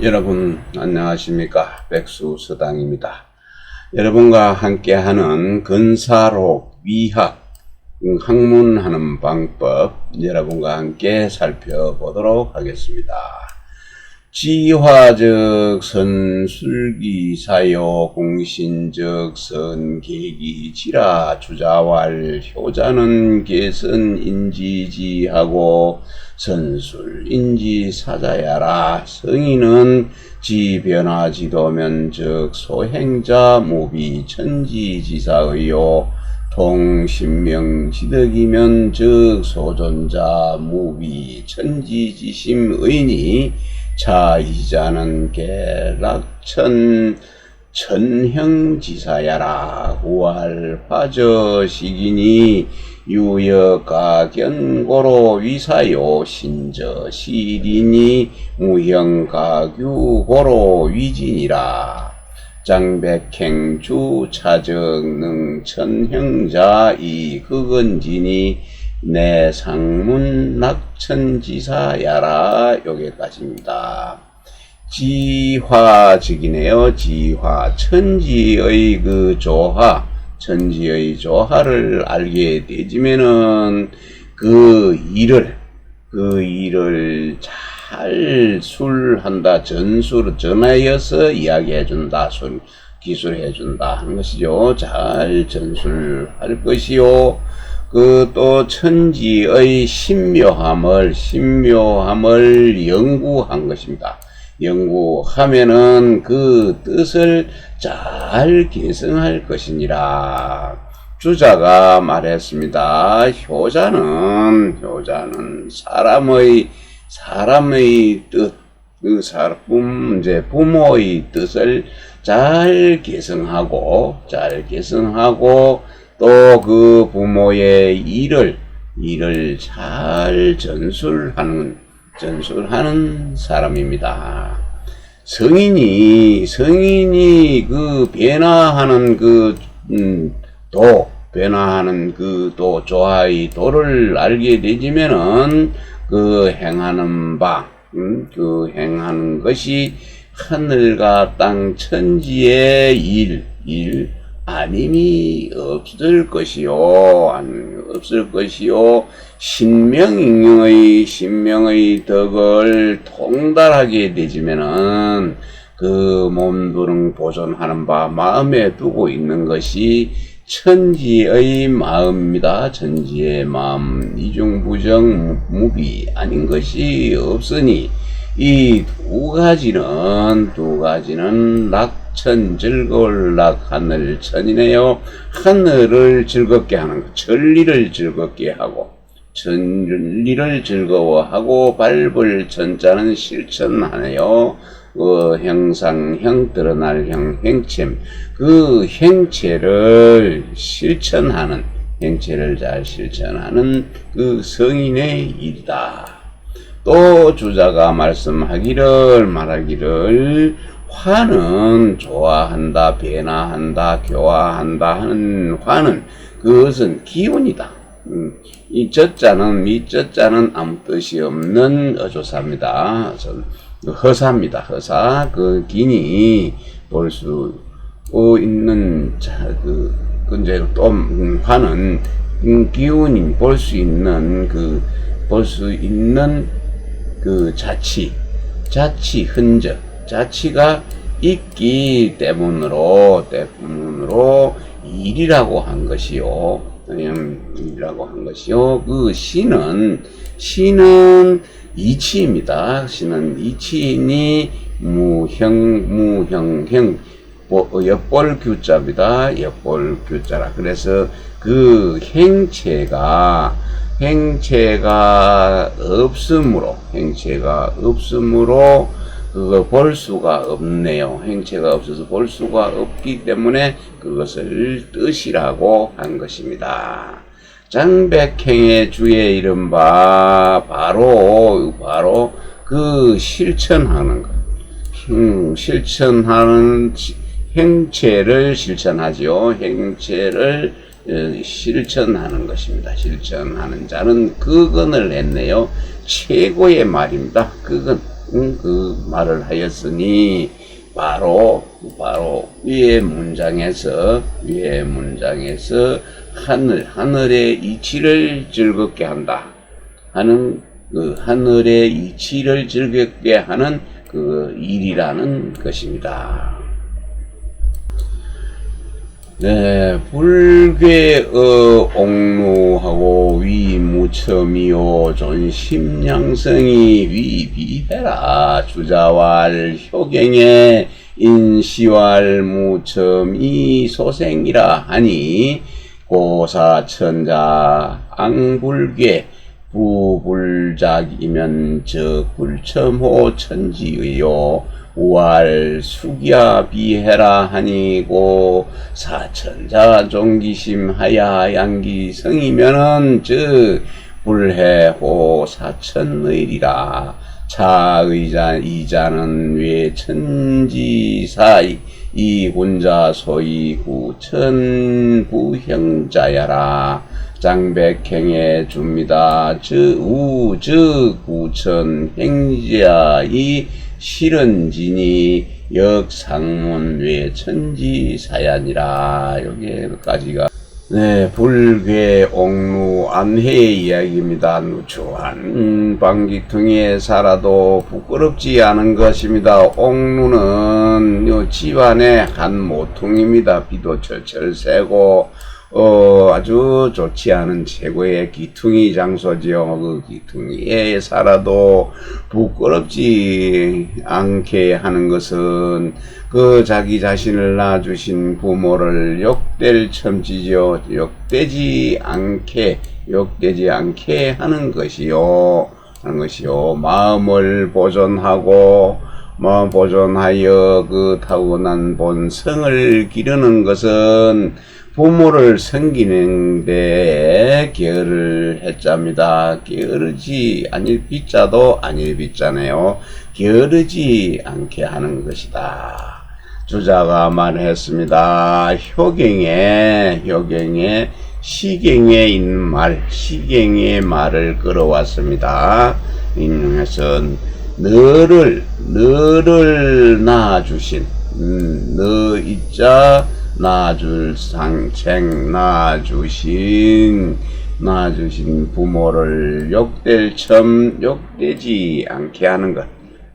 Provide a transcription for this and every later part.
여러분 안녕하십니까? 백수서당입니다. 여러분과 함께하는 근사록 위학 학문하는 방법 여러분과 함께 살펴보도록 하겠습니다. 지화적 선술기 사요 공신적 선계기 지라 주자왈 효자는 개선 인지지하고 선술 인지 사자야라. 성인은 지변화 지도면 즉 소행자 무비 천지지사의요 통신명 지덕이면 즉 소존자 무비 천지지심의니 차이자는 계락천 천형지사야라. 후활화저식이니 유역가견고로 위사요 신저시리니 무형가규고로 위진이라. 장백행주 차적능 천형자 이흑은지니 내 상문 낙천지사야라. 여기까지입니다. 지화직이네요. 지화 천지의 그 조화, 천지의 조화를 알게 되지면은 그 일을 잘 술한다, 전하여서 이야기해준다, 기술해준다 하는 것이죠. 잘 전술할 것이요. 그 또 천지의 신묘함을 연구한 것입니다. 연구하면은 그 뜻을 잘 계승할 것이니라. 주자가 말했습니다. 효자는 사람의 뜻, 부모의 뜻을 잘 계승하고 또 그 부모의 일을 잘 전술하는 사람입니다. 성인이 그 변화하는 변화하는 그 조화의 도를 알게 되지면은 그 행하는 것이 하늘과 땅 천지의 일 아님이 없을 것이요. 신명의 덕을 통달하게 되지면은 그 몸두릉 보존하는 바 마음에 두고 있는 것이 천지의 마음입니다. 천지의 마음 이중부정 무비 아닌 것이 없으니 이 두 가지는 낙천즐거울락 하늘천이네요. 하늘을 즐겁게 하는 것, 천리를 즐겁게 하고 천리를 즐거워하고 밟을 천자는 실천하네요. 형상형 드러날 행체 그 행체를 잘 실천하는 그 성인의 일이다. 또 주자가 말하기를 화는 좋아한다, 변화한다, 교화한다 하는 화는 그것은 기운이다. 이 젖자는 아무 뜻이 없는 어조사입니다. 허사입니다. 허사. 그 기니 볼 수 있는 근데 또 화는 기운이 볼 수 있는 그 자치 흔적 자치가 있기 때문으로 일이라고 한 것이요. 그 신은 이치입니다. 신은 이치이니 무형형 엿볼규자입니다. 엿볼규자라. 그래서 그 행체가 없으므로 그거 볼 수가 없네요. 행체가 없어서 볼 수가 없기 때문에 그것을 뜻이라고 한 것입니다. 장백행의 주의 이른바 바로 그 실천하는 것, 실천하는 행체를 실천하지요. 행체를 실천하는 것입니다. 실천하는 자는 그건을 했네요. 최고의 말입니다. 그건 그 말을 하였으니 바로 위의 문장에서 하늘의 이치를 즐겁게 한다 하는 그 하늘의 이치를 즐겁게 하는 그 일이라는 것입니다. 네, 불괴의 옥루하고 위무첨이요 존심양성이 위비해라 주자왈 효경의 인시왈 무첨이 소생이라 하니 고사천자 앙불괴 부불작이면 적불첨호 천지의요 우알 수기야 비해라 하니고 사천자 종기심 하야 양기성이면은 즉 불해호 사천의리라 차의자 이자는 왜 천지사이 이 혼자 소위 구천부형자야라 장백행에 줍니다. 즉 구천 행자이 실은지니 역상문 외천지사야니라. 여기까지가 네, 불괴 옥루 안회의 이야기입니다. 누추한 방귀퉁이에 살아도 부끄럽지 않은 것입니다. 옥루는 집안의 한 모퉁입니다. 비도 철철 새고 아주 좋지 않은 최고의 기퉁이 장소지요. 그 기퉁이에 살아도 부끄럽지 않게 하는 것은 그 자기 자신을 낳아주신 부모를 욕될 첨지죠. 욕되지 않게 하는 것이요. 마음 보존하여 그 타고난 본성을 기르는 것은 부모를 섬기는데 게으를 했답니다. 게으르지 아닐 빗자도 아닐 빗자네요. 게으르지 않게 하는 것이다. 주자가 말했습니다. 효경에 시경에 있는 말, 시경의 말을 끌어왔습니다. 인용해서 너를 낳아주신 너 있자 낳아줄 상책 낳아주신 부모를 욕되지 않게 하는 것,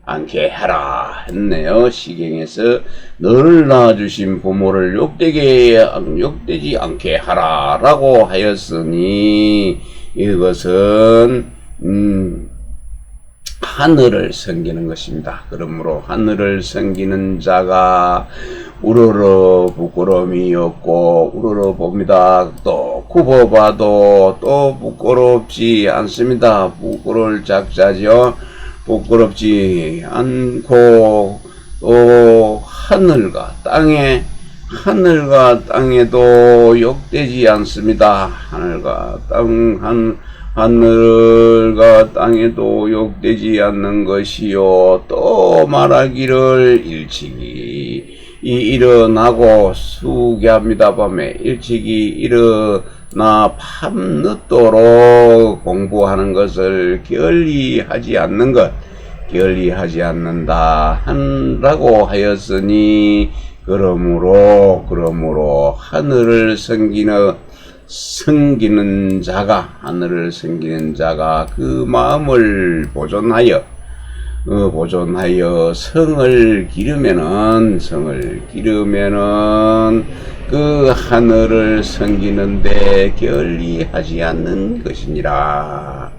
않게 해라 했네요. 시경에서 너를 낳아주신 부모를 욕되지 않게 하라라고 하였으니 이것은 하늘을 섬기는 것입니다. 그러므로 하늘을 섬기는 자가 우러러 부끄러움이 없고 우러러 봅니다. 또 굽어봐도 또 부끄럽지 않습니다. 부끄러울 작자죠. 부끄럽지 않고 또 하늘과 땅에도 욕되지 않습니다. 하늘과 땅에도 욕되지 않는 것이요. 또 말하기를 일찍이 일어나고 수기합니다. 밤에 일찍이 일어나 밤늦도록 공부하는 것을 게을리하지 않는다 한다고 하였으니 그러므로 하늘을 섬기는 자가 그 마음을 보존하여 성을 기르면은 그 하늘을 섬기는데 게을리하지 않는 것이니라.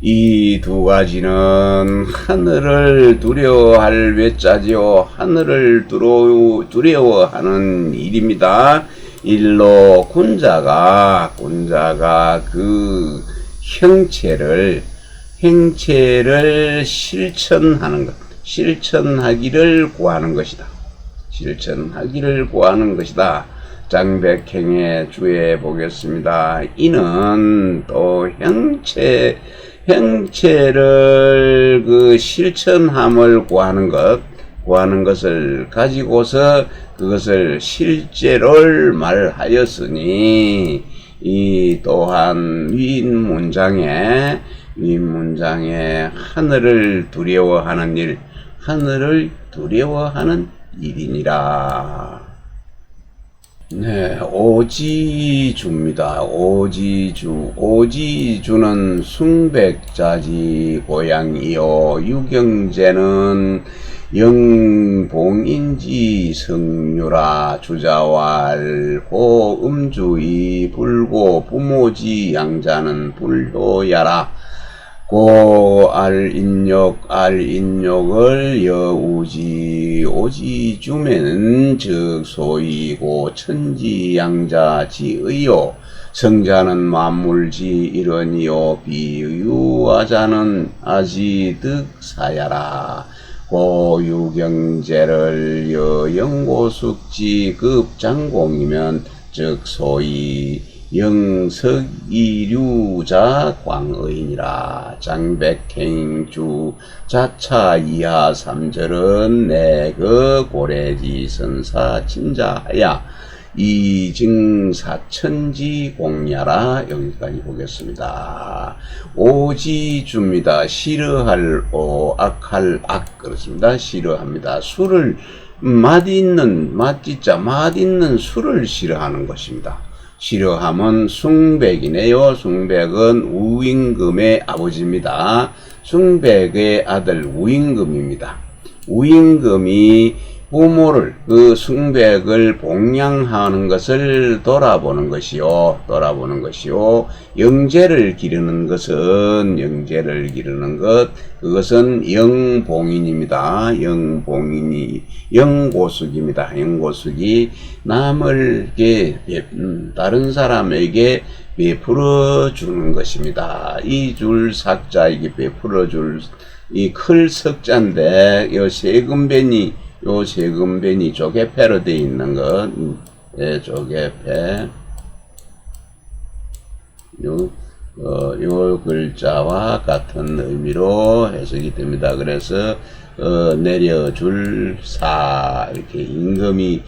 이 두 가지는 하늘을 두려워할 외자지요. 하늘을 두려워하는 일입니다. 일로 군자가 그 행체를 실천하기를 구하는 것이다. 장백행에 주에 보겠습니다. 이는 또 행체를 그 실천함을 구하는 것을 가지고서 그것을 실제를 말하였으니 이 또한 윈 문장에 이 문장에 하늘을 두려워하는 일, 하늘을 두려워하는 일이니라. 네, 오지주입니다. 오지주. 오지주는 숭백자지 고양이요. 유경제는 영봉인지 성유라. 주자왈 고음주이 불고 부모지 양자는 불효야라. 고 알인욕을 여우지 오지주면은 즉 소이고 천지양자지의요. 성자는 만물지 이러니요 비유하자는 아지득사야라. 고유경제를 여영고숙지 급장공이면 즉 소이 영석이류자 광의니라. 장백행주 자차 이하 3절은 내그 고래지 선사 진자하야 이증사천지 공야라. 여기까지 보겠습니다. 오지주입니다. 싫어할 오, 악할 악. 그렇습니다. 싫어합니다. 술을 맛있는 술을 싫어하는 것입니다. 싫어함은 숭백이네요. 숭백은 우임금의 아버지입니다. 숭백의 아들 우임금입니다. 우임금이 부모를, 그 숭백을 봉양하는 것을 돌아보는 것이요. 영제를 기르는 것, 그것은 영봉인입니다. 영고숙입니다. 영고숙이 다른 사람에게 베풀어 주는 것입니다. 이 줄 삭자에게 베풀어 줄, 이 클 석자인데, 요 세금변이 조개패로 되어 있는 것, 조개패, 요 글자와 같은 의미로 해석이 됩니다. 그래서, 내려줄 이렇게 임금이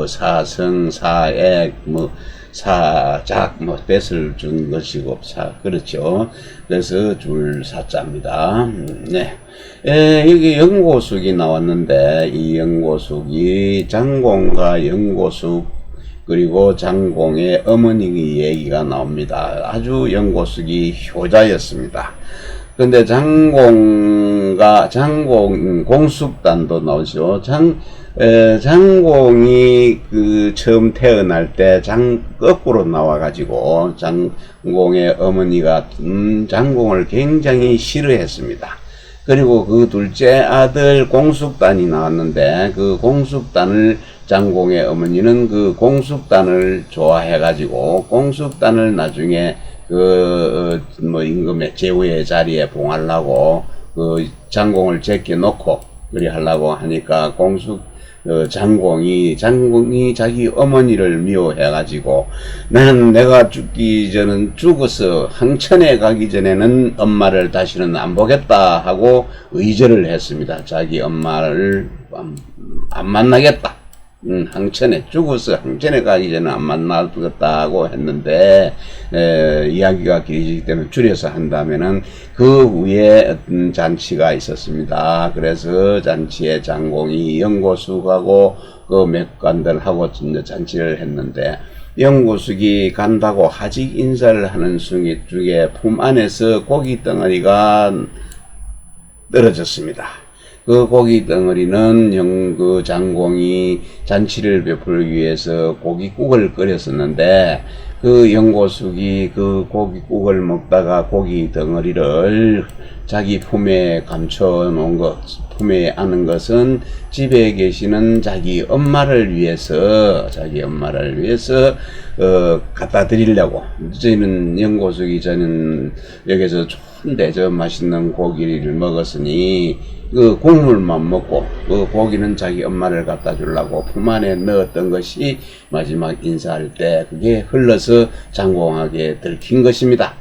사성, 사액, 사작, 뱃을 준 것이고, 그렇죠. 그래서 사자입니다. 네. 여기 영고숙이 나왔는데, 이 영고숙이 장공과 영고숙, 그리고 장공의 어머니 얘기가 나옵니다. 아주 영고숙이 효자였습니다. 근데 공숙단도 나오죠. 장공이 처음 태어날 때 거꾸로 나와가지고 장공의 어머니가 장공을 굉장히 싫어했습니다. 그리고 그 둘째 아들 공숙단이 나왔는데, 그 공숙단을 장공의 어머니는 그 공숙단을 좋아해가지고 공숙단을 나중에 임금의 제후의 자리에 봉하려고 장공을 제껴놓고 그리 하려고 하니까 장공이 자기 어머니를 미워해가지고 나는 내가 죽어서 항천에 가기 전에는 엄마를 다시는 안 보겠다 하고 의절을 했습니다. 자기 엄마를 안 만나겠다. 죽어서 항천에 가기 전에 안 만나겠다고 했는데, 이야기가 길어지기 때문에 줄여서 한다면은, 그 후에 잔치가 있었습니다. 그래서 잔치에 장공이 영고숙하고 몇 관들하고 잔치를 했는데, 영고숙이 간다고 하직 인사를 하는 중에 품 안에서 고기 덩어리가 떨어졌습니다. 그 고기 덩어리는 장공이 잔치를 베풀기 위해서 고깃국을 끓였었는데, 그 영고숙이 그 고깃국을 먹다가 고기 덩어리를 자기 품에 감춰놓은 품에 안은 것은 집에 계시는 자기 엄마를 위해서 갖다 드리려고. 저는 여기서 좋은데 맛있는 고기를 먹었으니 그 국물만 먹고 그 고기는 자기 엄마를 갖다 주려고 품 안에 넣었던 것이 마지막 인사할 때 그게 흘러서 장공에게 들킨 것입니다.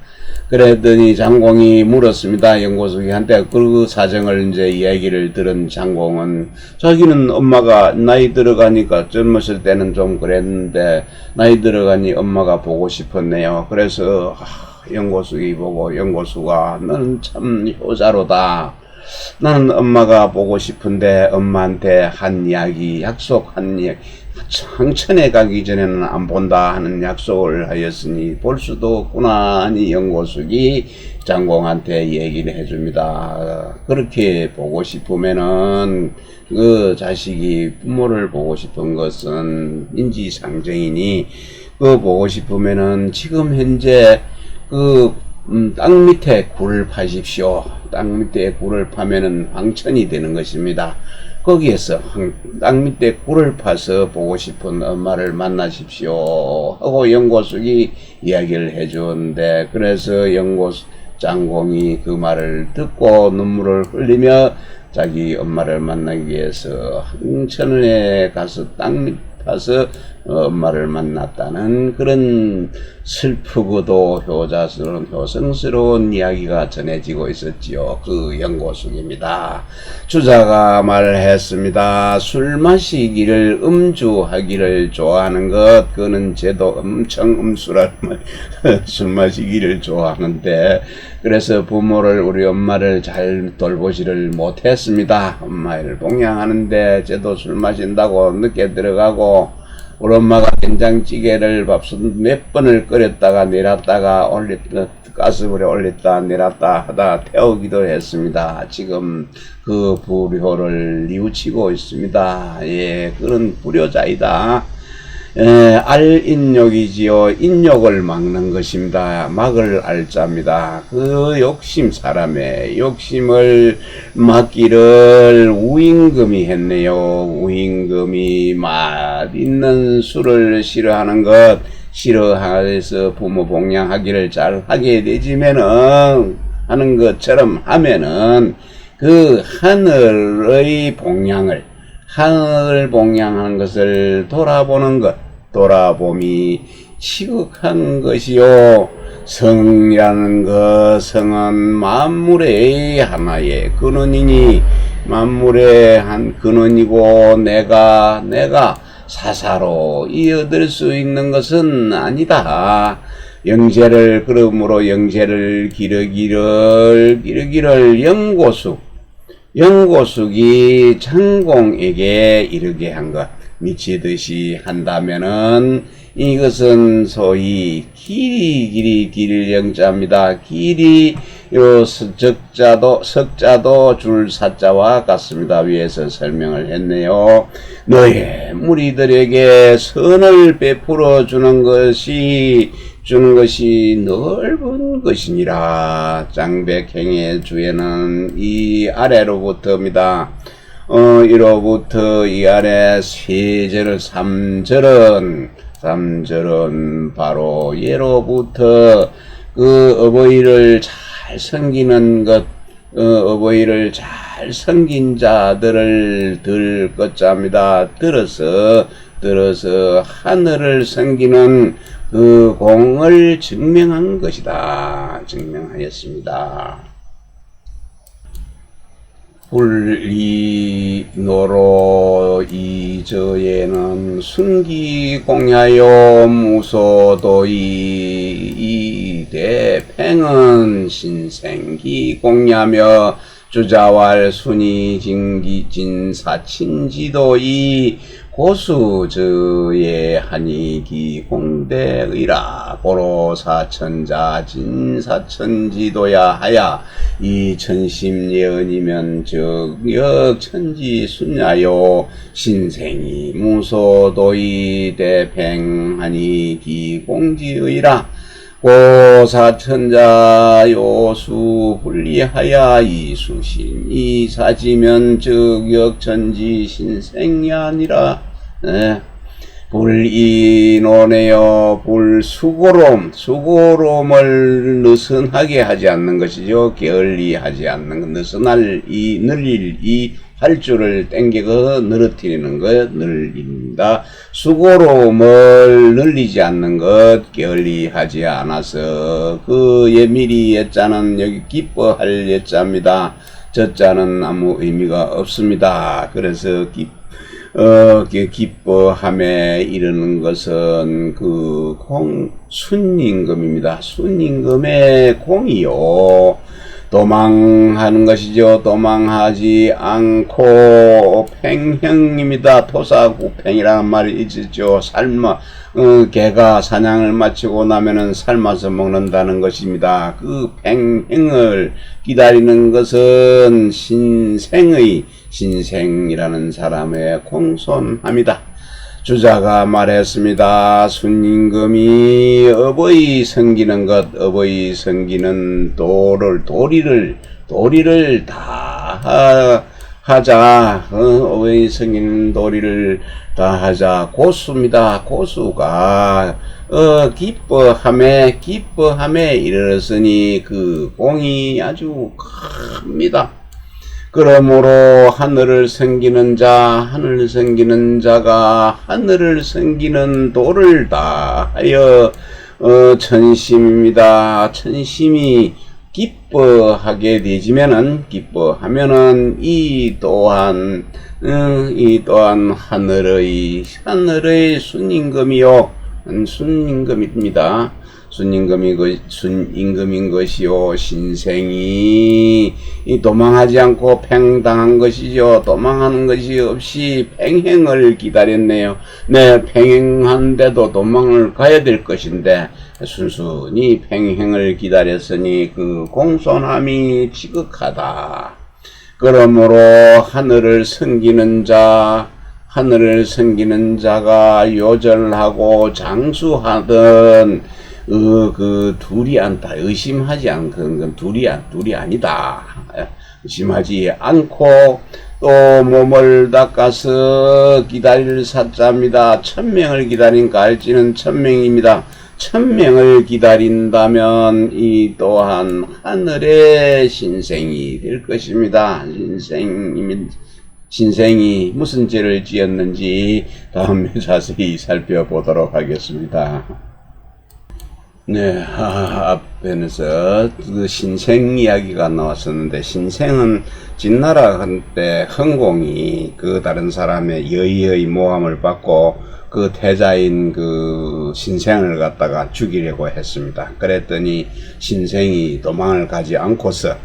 그랬더니 장공이 물었습니다. 영고숙이한테. 그 사정을 이야기를 들은 장공은 자기는 엄마가 나이 들어가니까 젊었을 때는 좀 그랬는데 나이 들어가니 엄마가 보고 싶었네요. 그래서 영고숙이 보고 영고숙아 너는 참 효자로다. 나는 엄마가 보고 싶은데 엄마한테 한 이야기 약속한 이야기 청천에 가기 전에는 안 본다 하는 약속을 하였으니 볼 수도 없구나 하니 영고숙이 장공한테 얘기를 해줍니다. 그렇게 보고 싶으면은 그 자식이 부모를 보고 싶은 것은 인지상정이니 그 보고 싶으면은 지금 현재 그 땅 밑에 굴을 파십시오. 땅 밑에 굴을 파면은 황천이 되는 것입니다. 거기에서 땅 밑에 굴을 파서 보고 싶은 엄마를 만나십시오 하고 영고숙이 이야기를 해주는데, 그래서 영고숙 장공이 그 말을 듣고 눈물을 흘리며 자기 엄마를 만나기 위해서 황천에 가서 땅 밑 파서 엄마를 만났다는 그런 슬프고도 효자스러운 효성스러운 이야기가 전해지고 있었지요. 그 영고숙입니다. 주자가 말했습니다. 술 마시기를 음주하기를 좋아하는 것, 그는 쟤도 엄청 음술한 술 마시기를 좋아하는데, 그래서 부모를 우리 엄마를 잘 돌보지를 못했습니다. 엄마를 봉양하는데 쟤도 술 마신다고 늦게 들어가고, 우리 엄마가 된장찌개를 밥솥 몇 번을 끓였다가 내렸다가 올렸다, 가스불에 올렸다 내렸다 하다 태우기도 했습니다. 지금 그 불효를 뉘우치고 있습니다. 예, 그런 불효자이다. 알인욕이지요. 인욕을 막는 것입니다. 막을 알자입니다. 그 욕심, 사람의 욕심을 막기를 우임금이 했네요. 우임금이 맛있는 술을 싫어하는 것, 싫어해서 부모 봉양하기를 잘 하게 되지면은, 하는 것처럼 하면은, 그 하늘의 봉양을, 하늘 봉양하는 것을 돌아보는 것, 돌아봄이 시극한 것이요. 성이라는 것, 성은 만물의 하나의 근원이니 만물의 한 근원이고, 내가 사사로 이어들 수 있는 것은 아니다. 영재를, 그러므로 영재를 기르기를 영고숙이 장공에게 이르게 한 것, 미치듯이 한다면은 이것은 소위 길이 영자입니다. 길이 요 석자도 줄 사자와 같습니다. 위에서 설명을 했네요. 너의 무리들에게 선을 베풀어 주는 것이 넓은 것이니라. 장백행의 주에는 이 아래로부터입니다. 이로부터 이 아래 세절을 삼절은 바로 예로부터 그 어버이를 잘 섬기는 것, 어버이를 잘 섬긴 자들을 들 것자입니다. 들어서 하늘을 섬기는 그 공을 증명한 것이다. 증명하였습니다. 불리노로 이저에는 순기공야요 무소도이 이대팽은 신생기공야며 주자왈 순이진사친지도이 고수저의 한이기 공대의라. 고로사천자 진사천지도야 하야 이천심예언이면 적역천지 순야요 신생이 무소도이 대팽한이기 공지의라. 고사천자 요수 분리하야 이수신 이사지면 적역천지 신생야니라. 네. 불이노네요. 수고롬을 느슨하게 하지 않는 것이죠. 게을리하지 않는 것, 늘릴 이 활주를 땡기고 늘어뜨리는 것, 늘린다. 수고로움을 늘리지 않는 것, 게을리하지 않아서. 그 예밀이 예자는 여기 기뻐할 예자입니다. 저자는 아무 의미가 없습니다. 그래서 기뻐함에 이르는 것은 그 순임금입니다. 순임금의 공이요. 도망하는 것이죠. 도망하지 않고 팽형입니다. 토사구팽이라는 말이 있죠. 개가 사냥을 마치고 나면은 삶아서 먹는다는 것입니다. 그 팽형을 기다리는 것은 신생이라는 사람의 공손함이다. 주자가 말했습니다. 순임금이 어버이 섬기는 것, 어버이 섬기는 도리를 다 하자. 어버이 섬기는 도리를 다 하자. 고수입니다. 고수가 기뻐함에 이르렀으니 그 공이 아주 큽니다. 그러므로 하늘을 섬기는 자가 하늘을 섬기는 도를 다하여 천심입니다. 천심이 기뻐하면은 이 또한 하늘의 순임금이요. 순임금입니다. 순임금인 것이요. 신생이 도망하지 않고 팽당한 것이죠. 도망하는 것이 없이 팽행을 기다렸네요. 네, 팽행한데도 도망을 가야 될 것인데 순순히 팽행을 기다렸으니 그 공손함이 지극하다. 그러므로 하늘을 섬기는 자가 요절하고 장수하던 그 둘이 않다. 의심하지 않는 건 둘이 아니다. 의심하지 않고 또 몸을 닦아서 기다릴 사자입니다. 1000명을 기다린 갈지는 1000명입니다. 1000명을 기다린다면 이 또한 하늘의 신생이 될 것입니다. 신생이 무슨 죄를 지었는지 다음에 자세히 살펴보도록 하겠습니다. 네, 앞에서 그 신생 이야기가 나왔었는데, 신생은 진나라 한때 흥공이 그 다른 사람의 여의의 모함을 받고 그 태자인 그 신생을 갖다가 죽이려고 했습니다. 그랬더니 신생이 도망을 가지 않고서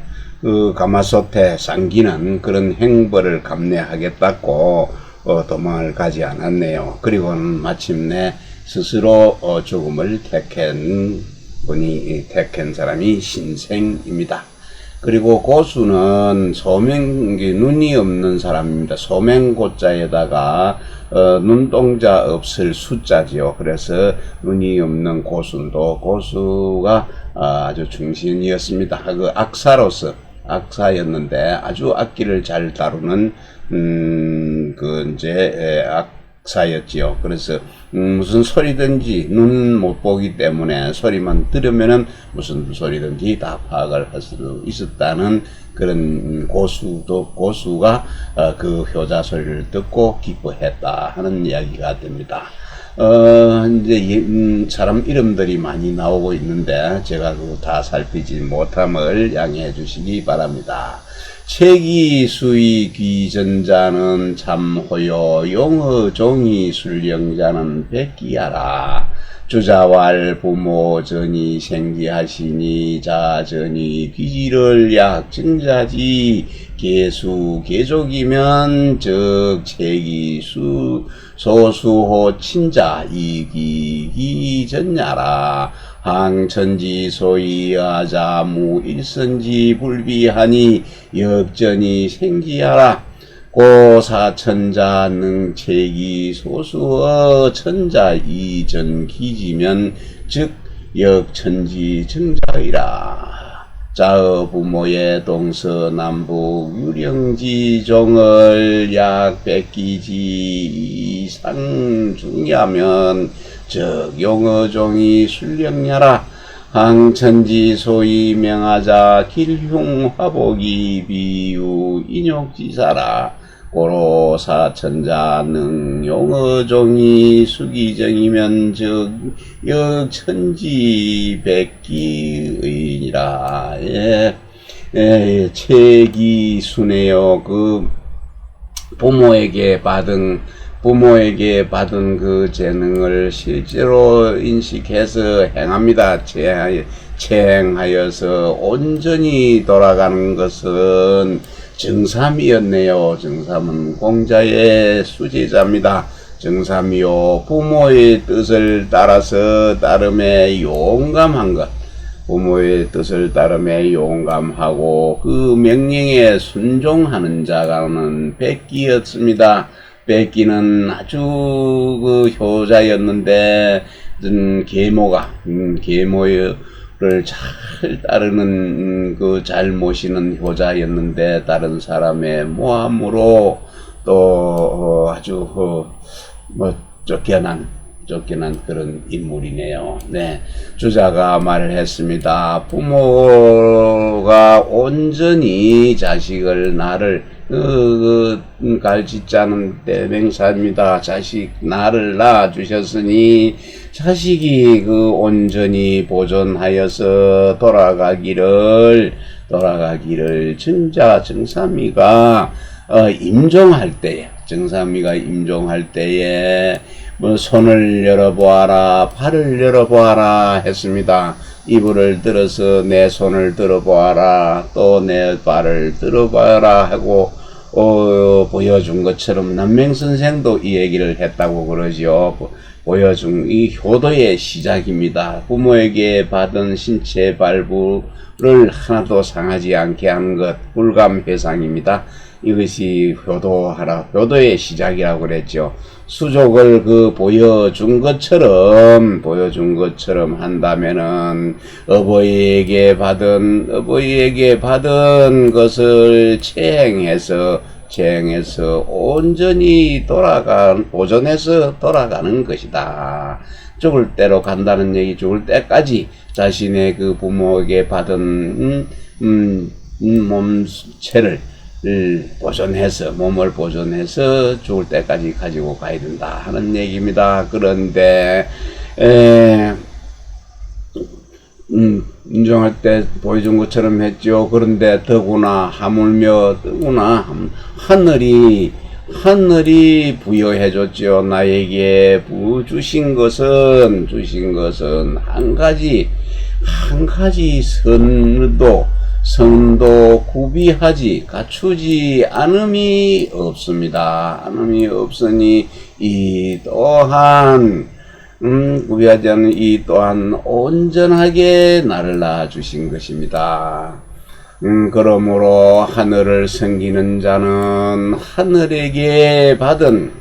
그 가마솥에 삼기는 그런 행벌을 감내하겠다고 도망을 가지 않았네요. 그리고는 마침내 스스로 죽음을 택한 사람이 신생입니다. 그리고 고수는 눈이 없는 사람입니다. 소맹고자에다가 눈동자 없을 숫자지요. 그래서 눈이 없는 고수가 아주 중신이었습니다. 그 악사였는데 아주 악기를 잘 다루는 악사였지요. 그래서 무슨 소리든지 눈 못 보기 때문에 소리만 들으면은 무슨 소리든지 다 파악을 할 수 있었다는 그런 고수가 그 효자 소리를 듣고 기뻐했다 하는 이야기가 됩니다. 이제 사람 이름들이 많이 나오고 있는데 제가 그거 다 살피지 못함을 양해해 주시기 바랍니다. 체기수의 귀전자는 참호요, 용허종이 술령자는 백기하라. 주자왈 부모전이 생기하시니 자전이 비지를 약증자지 개족이면 즉 체기수 소수호 친자 이기전야라. 항천지 소이하자 무일선지 불비하니 역전이 생기하라. 고사천자 능체기 소수어 천자 이전 기지면 즉 역천지 증자이라. 자의 부모의 동서남북 유령지종을 약 100기지 이상 중야면 즉 용어종이 술령야라. 항천지 소위 명하자 길흉화복이 비유 인욕지사라. 고로사천자 능용어종이 수기정이면 즉 역천지 백기의니라. 체기순에요. 부모에게 받은 그 재능을 실제로 인식해서 행합니다. 체행하여서 온전히 돌아가는 것은 정삼이었네요. 정삼은 공자의 수제자입니다. 정삼이요, 부모의 뜻을 따라서 따름에 용감한 것, 부모의 뜻을 따름에 용감하고 그 명령에 순종하는 자가는 백기였습니다. 백기는 아주 그 효자였는데 계모를 잘 따르는 그 잘 모시는 효자였는데 다른 사람의 모함으로 또 아주 뭐 쫓겨난 그런 인물이네요. 네, 주자가 말을 했습니다. 부모가 온전히 자식을 나를 갈짓자는 대명사입니다. 자식 나를 낳아주셨으니 자식이 그 온전히 보존하여서 돌아가기를 정삼이가 임종할 때에, 정삼이가 임종할 때에 뭐 손을 열어보아라, 발을 열어보아라 했습니다. 이불을 들어서 내 손을 들어보아라, 또 내 발을 들어보아라 하고 보여준 것처럼 남맹선생도 이 얘기를 했다고 그러죠. 보여준 이 효도의 시작입니다. 부모에게 받은 신체 발부를 하나도 상하지 않게 하는 것, 불감회상입니다. 이것이 효도의 시작이라고 그랬죠. 수족을 보여준 것처럼 한다면은 어버이에게 받은 것을 체행해서 온전히 보존해서 돌아가는 것이다. 죽을 때로 간다는 얘기, 죽을 때까지 자신의 그 부모에게 받은 몸체를 몸을 보존해서 죽을 때까지 가지고 가야 된다 하는 얘기입니다. 그런데 인정할 때 보여준 것처럼 했죠. 그런데 더구나 하늘이 부여해 줬죠. 나에게 주신 것은 한 가지 선도 갖추지 않음이 없습니다. 않음이 없으니 이 또한 구비하지 않은 이 또한 온전하게 나를 낳아주신 것입니다. 그러므로 하늘을 섬기는 자는 하늘에게 받은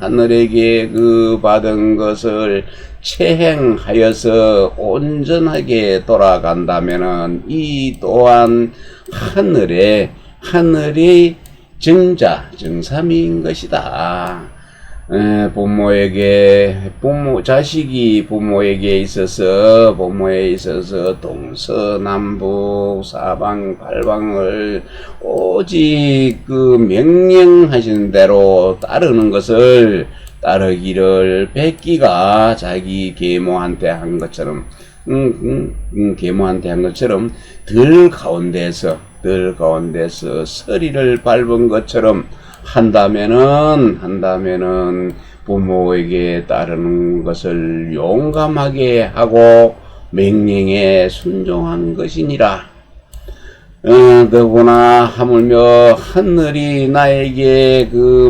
것을 체행하여서 온전하게 돌아간다면은 이 또한 하늘의 정삼인 것이다. 자식이 부모에 있어서 동서남북 사방 팔방을 오직 그 명령하신 대로 따르는 것을 따르기를 백기가 자기 계모한테 한 것처럼 들 가운데서 서리를 밟은 것처럼 한다면은 부모에게 따르는 것을 용감하게 하고 명령에 순종한 것이니라. 더구나 하물며 하늘이 나에게 그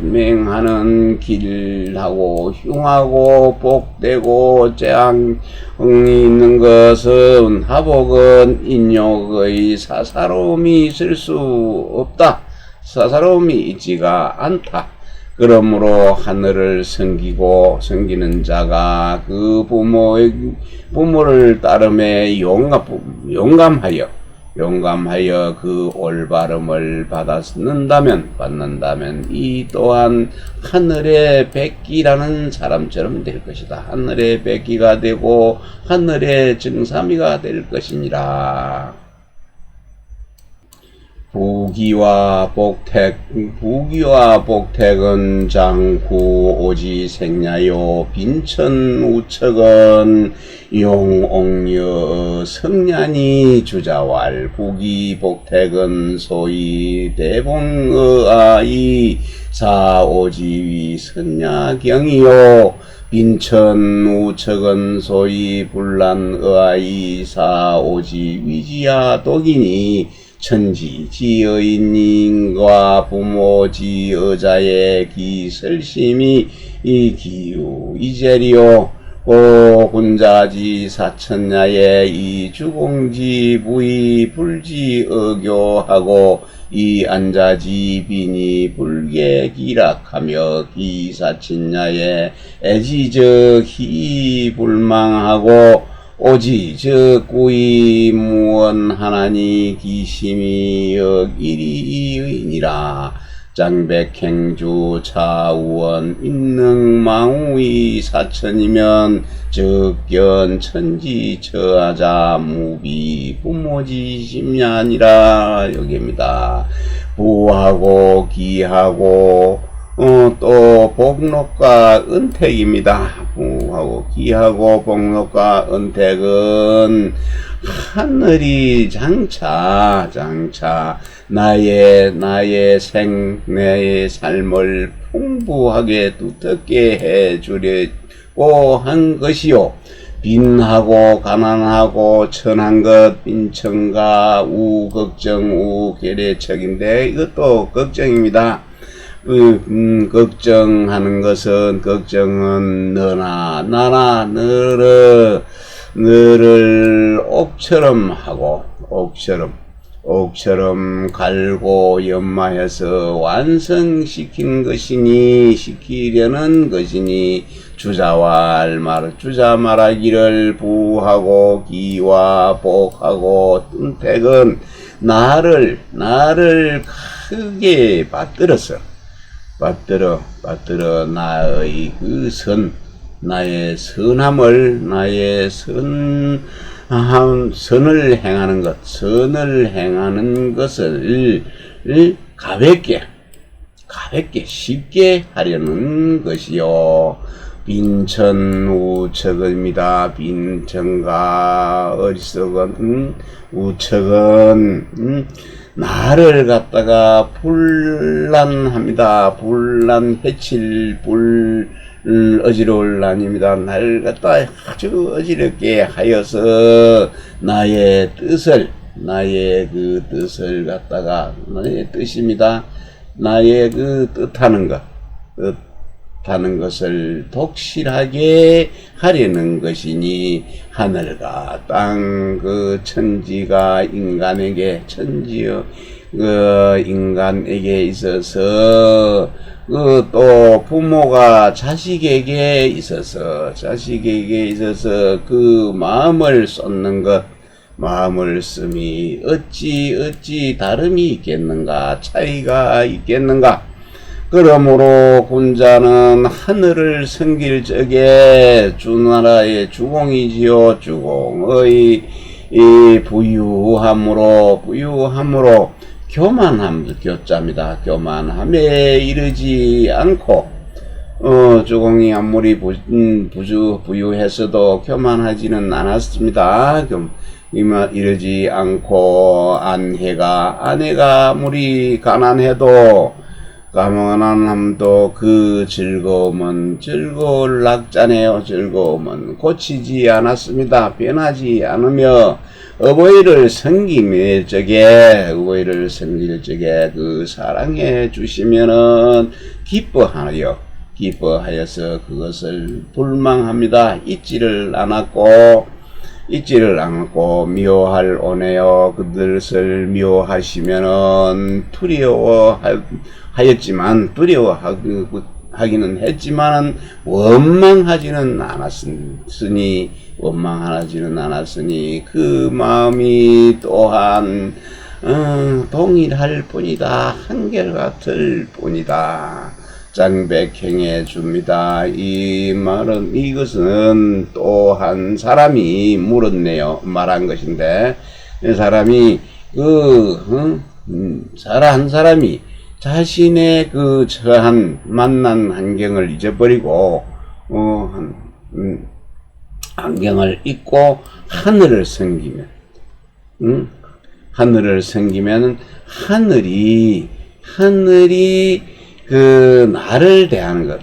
명하는 길하고 흉하고 복되고 재앙이 있는 것은 하복은 인욕의 사사로움이 있을 수 없다. 사사로움이 있지가 않다. 그러므로 하늘을 섬기는 자가 그 부모를 따름에 용감하여 그 올바름을 받는다면 이 또한 하늘의 백기라는 사람처럼 될 것이다. 하늘의 백기가 되고 하늘의 정삼이가 될 것이니라. 부귀와 복택은 장후 오지 생야요 빈천 우척은 용옥여 성년이 주자왈 부귀 복택은 소위 대봉의아이 사오지위 선야경이요 빈천 우척은 소위 불란의아이 사오지 위지야 독이니 천지지어인님과 부모지어자의 기설심이 이 기유 이재리요 군자지 사천야의 이 주공지 부의 불지 어교하고 이 안자지 비니 불계 기락하며 기사친야의 애지적 희불망하고 오지 저 꾸이 무언 하나니 기심이 역일이의니라 장백행주 차우원 인능망우이 사천이면 적견 천지 처하자 무비 부모지 심야니라 여기입니다. 부하고 기하고 또 복록과 은택입니다. 부하고 기하고 복록과 은택은 하늘이 장차 나의 삶을 풍부하게 두텁게 해주려고 한 것이요. 빈하고 가난하고 천한 것 빈천가 우걱정 우계례척인데 이것도 걱정입니다. 걱정하는 것은 걱정은 너나 나나 너를 옥처럼 하고 옥처럼 갈고 연마해서 완성시킨 것이니 시키려는 것이니 주자 말하기를 부하고 기와 복하고 뜸택은 나를 크게 받들어 나의 나의 선을 행하는 것을 가볍게 쉽게 하려는 것이요. 빈천 우척입니다. 빈천과 어리석은 우척은 나를 갖다가 불란합니다. 어지러울 난입니다. 나를 갖다 아주 어지럽게 하여서 나의 뜻입니다. 나의 뜻하는 것을 독실하게 하려는 것이니 하늘과 땅 천지가 인간에게 있어서 또 부모가 자식에게 있어서 그 마음을 쏟는 것 마음을 씀이 어찌 다름이 있겠는가 차이가 있겠는가. 그러므로 군자는 하늘을 섬길 적에 주나라의 주공이지요. 주공의 이 부유함으로 교만함도 교자입니다. 교만함에 이르지 않고 주공이 아무리 부유했어도 교만하지는 않았습니다. 이르지 않고 아내가 아무리 가난해도 그 즐거울 낙자네요. 즐거움은 고치지 않았습니다. 변하지 않으며 어버이를 섬길 적에 그 사랑해 주시면은 기뻐하여서 그것을 불망합니다. 잊지를 않았고 미워할 오네요. 그것을 미워하시면은 두려워하기는 했지만 원망하지는 않았으니 그 마음이 또한 동일할 뿐이다. 한결같을 뿐이다. 장백행해 줍니다. 이것은 또 한 사람이 말한 것인데, 이 사람이 한 사람이 자신의 그 처한 만난 환경을 잊어버리고 환경을 잊고 하늘을 섬기면, 하늘을 섬기면 하늘이 그 나를 대하는 것,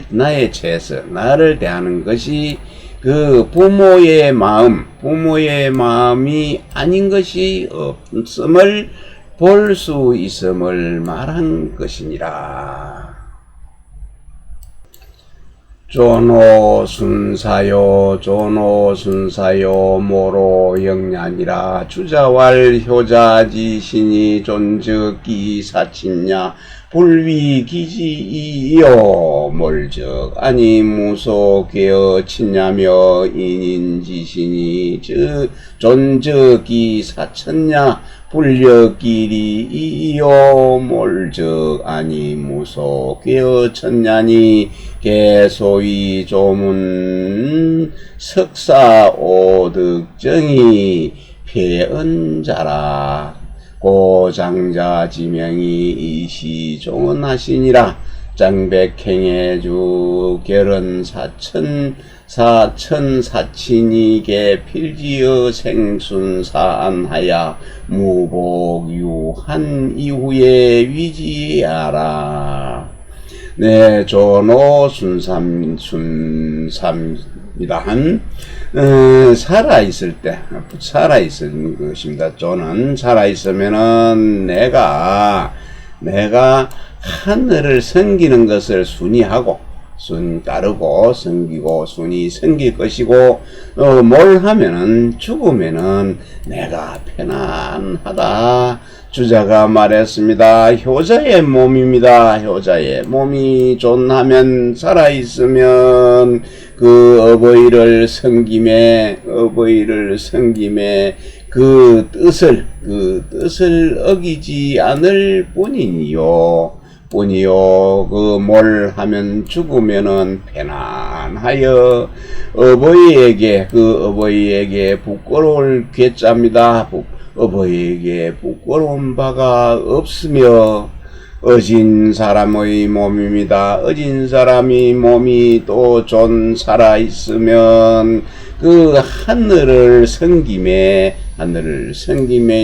나의 죄에서 나를 대하는 것이 그 부모의 마음이 아닌 것이 없음을 볼 수 있음을 말한 것이니라. 존호순사요 모로 영냐니라. 주자왈 효자지신이 존적기 사친냐 불위기지이요 몰적 아니 무소 개어 친냐며 인인지신이 존적기 사천냐 불력길이이요 몰적 아니 무소 개어 천냐니 개소위 조문 석사오득정이 폐언자라. 고장자 지명이 이시종언하시니라. 장백행해주 결은 사천사친이게 필지어 생순사안하야 무복유한 이후에 위지하라. 네, 존호 순삼이다 한 살아있을 것입니다. 존은 살아있으면은 내가 하늘을 섬기는 것을 순위하고 순 따르고 섬기고 순위 섬길 것이고 뭘 하면은 죽으면은 내가 편안하다. 주자가 말했습니다. 효자의 몸입니다. 효자의 몸이 존하면 살아있으면 그 어버이를 섬김에 그 뜻을 어기지 않을 뿐이요. 그 뭘 하면 죽으면은 편안하여 어버이에게 부끄러울 괴짜입니다. 어버이에게 부끄러운 바가 없으며 어진 사람의 몸입니다. 어진 사람이 몸이 또 존 살아있으면 그 하늘을 섬김에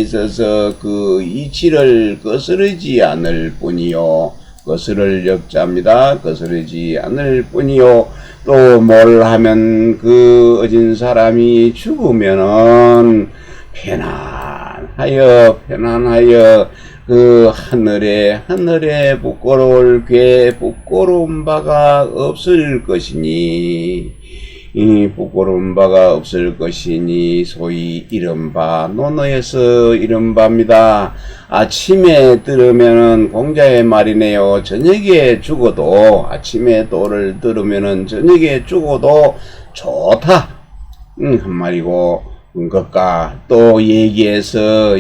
있어서 그 이치를 거스르지 않을 뿐이요. 거스를 역자입니다. 거스르지 않을 뿐이요. 또 뭘 하면 그 어진 사람이 죽으면은 편안하여 그 하늘에 부끄러운 바가 없을 것이니 소위 이른바 논어에서 이른바입니다. 아침에 들으면은 공자의 말이네요. 저녁에 죽어도 아침에 도를 들으면은 저녁에 죽어도 좋다 한 말이고 것과 또 얘기해서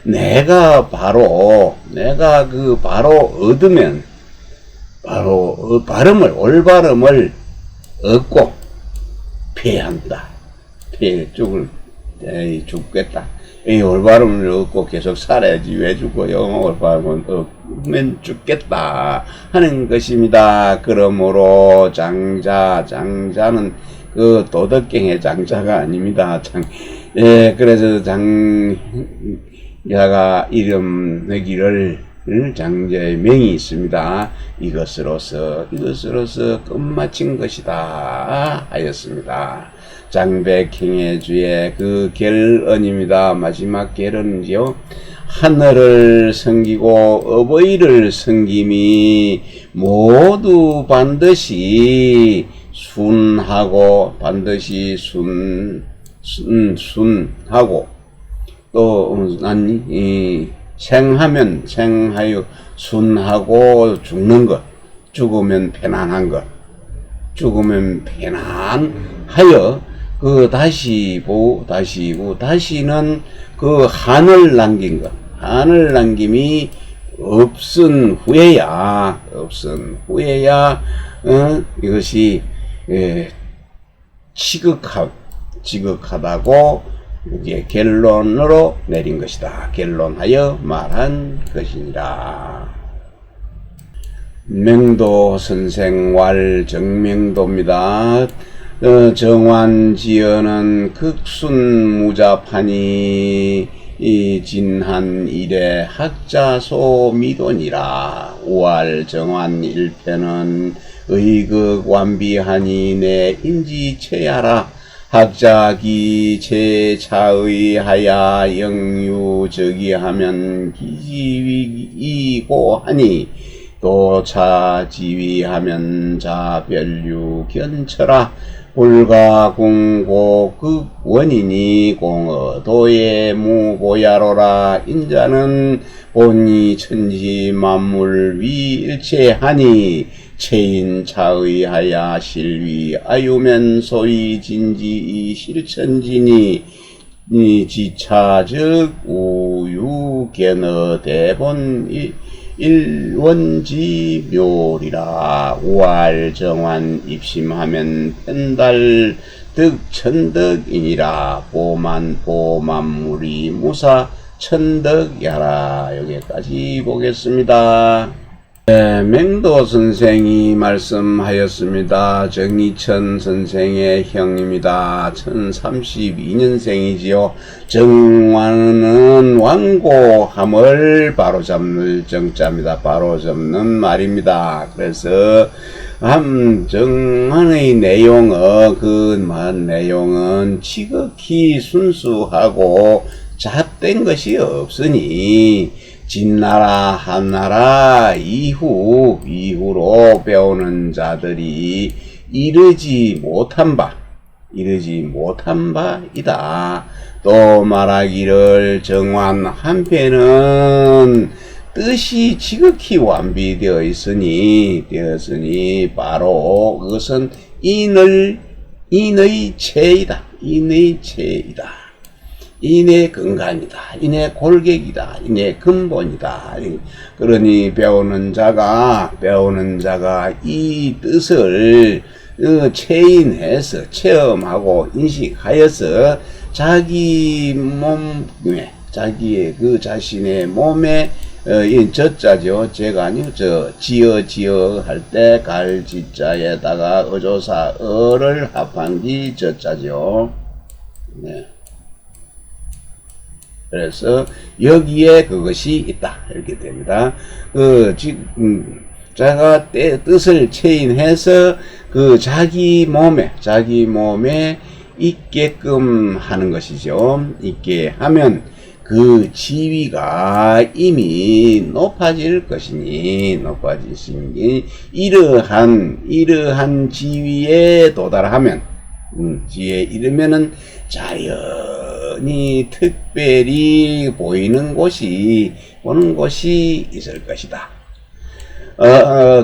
내가 바로 얻으면 올바름을 얻고 폐한다. 죽겠다. 이 올바름을 얻고 계속 살아야지 왜 죽어요? 올바름을 얻으면 죽겠다 하는 것입니다. 그러므로 장자는 그 도덕경의 장자가 아닙니다. 그래서 장자가 이름 내기를 장자의 명이 있습니다. 이것으로서 끝마친 것이다 하였습니다. 장백행해주의 그 결언입니다. 마지막 결언이죠. 하늘을 섬기고 어버이를 섬김이 모두 반드시 순하고 순하고 또 생하여 순하고 죽는 것, 죽으면 편안한 것, 죽으면 편안하여 그 다시는 그 한을 남긴 것, 한을 남김이 없은 후에야 지극하다고 이게 결론으로 내린 것이다. 결론하여 말한 것이니라. 명도 선생왈 정명도입니다. 정환지어는 극순무자판이 진한 이래 학자소 미돈이라. 우알 정환 1편은 의극 완비하니 내 인지체야라. 학자기 제차의하야 영유저기하면 기지위이고 하니 도차지위하면 자별유 견처라. 불가공고 극원이니 공어도의 무고야로라. 인자는 본이 천지 만물 위일체하니 체인차의하야 실위 아유면 소위 진지이 실천지니 지차즉 우유견어 대본 일원지 묘리라. 우알정환 입심하면 편달 득천덕이니라. 보만보만물이 무사 천덕야라. 여기까지 보겠습니다. 네, 맹도 선생이 말씀하였습니다. 정이천 선생의 형입니다. 1032년생이지요. 정환은 완고함을 바로잡는 정자입니다. 바로잡는 말입니다. 그래서 정환의 내용은 지극히 순수하고 잡된 것이 없으니 진나라 한나라 이후로 배우는 자들이 이르지 못한 바이다. 또 말하기를 정환 한편은 뜻이 지극히 완비되어 있으니 바로 그것은 인의 체이다. 인의 근간이다. 인의 골격이다. 인의 근본이다. 그러니 배우는 자가 이 뜻을 체인해서 체험하고 인식하여서 자기 몸에 자기의 그 자신의 몸에 이 저자죠. 제가 아니요. 지어 할 때 갈지자에다가 어조사 어를 합한 게 저자죠. 네. 그래서 여기에 그것이 있다. 이렇게 됩니다. 자가 뜻을 체인해서 자기 몸에 있게끔 하는 것이죠. 있게 하면 그 지위가 이미 높아질 것이니 이러한 지위에 도달하면 지위에 이르면은 자연히 특별히 보는 곳이 있을 것이다.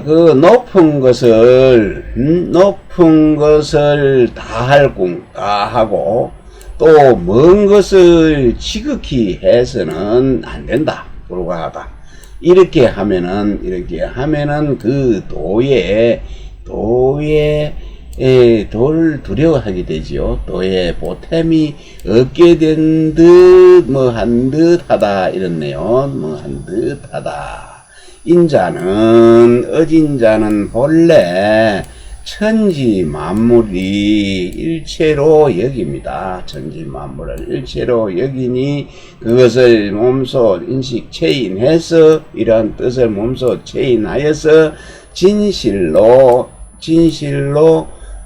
그 높은 것을 다 하고 또 먼 것을 지극히 해서는 안 된다. 불가하다. 이렇게 하면은 그 도를 두려워하게 되지요. 도의 보탬이 없게 된 듯, 한 듯 하다, 이렇네요. 한 듯 하다. 어진자는 본래 천지 만물이 일체로 여깁니다. 천지 만물을 일체로 여기니 그것을 몸소 인식 체인해서 이러한 뜻을 몸소 체인하여서 진실로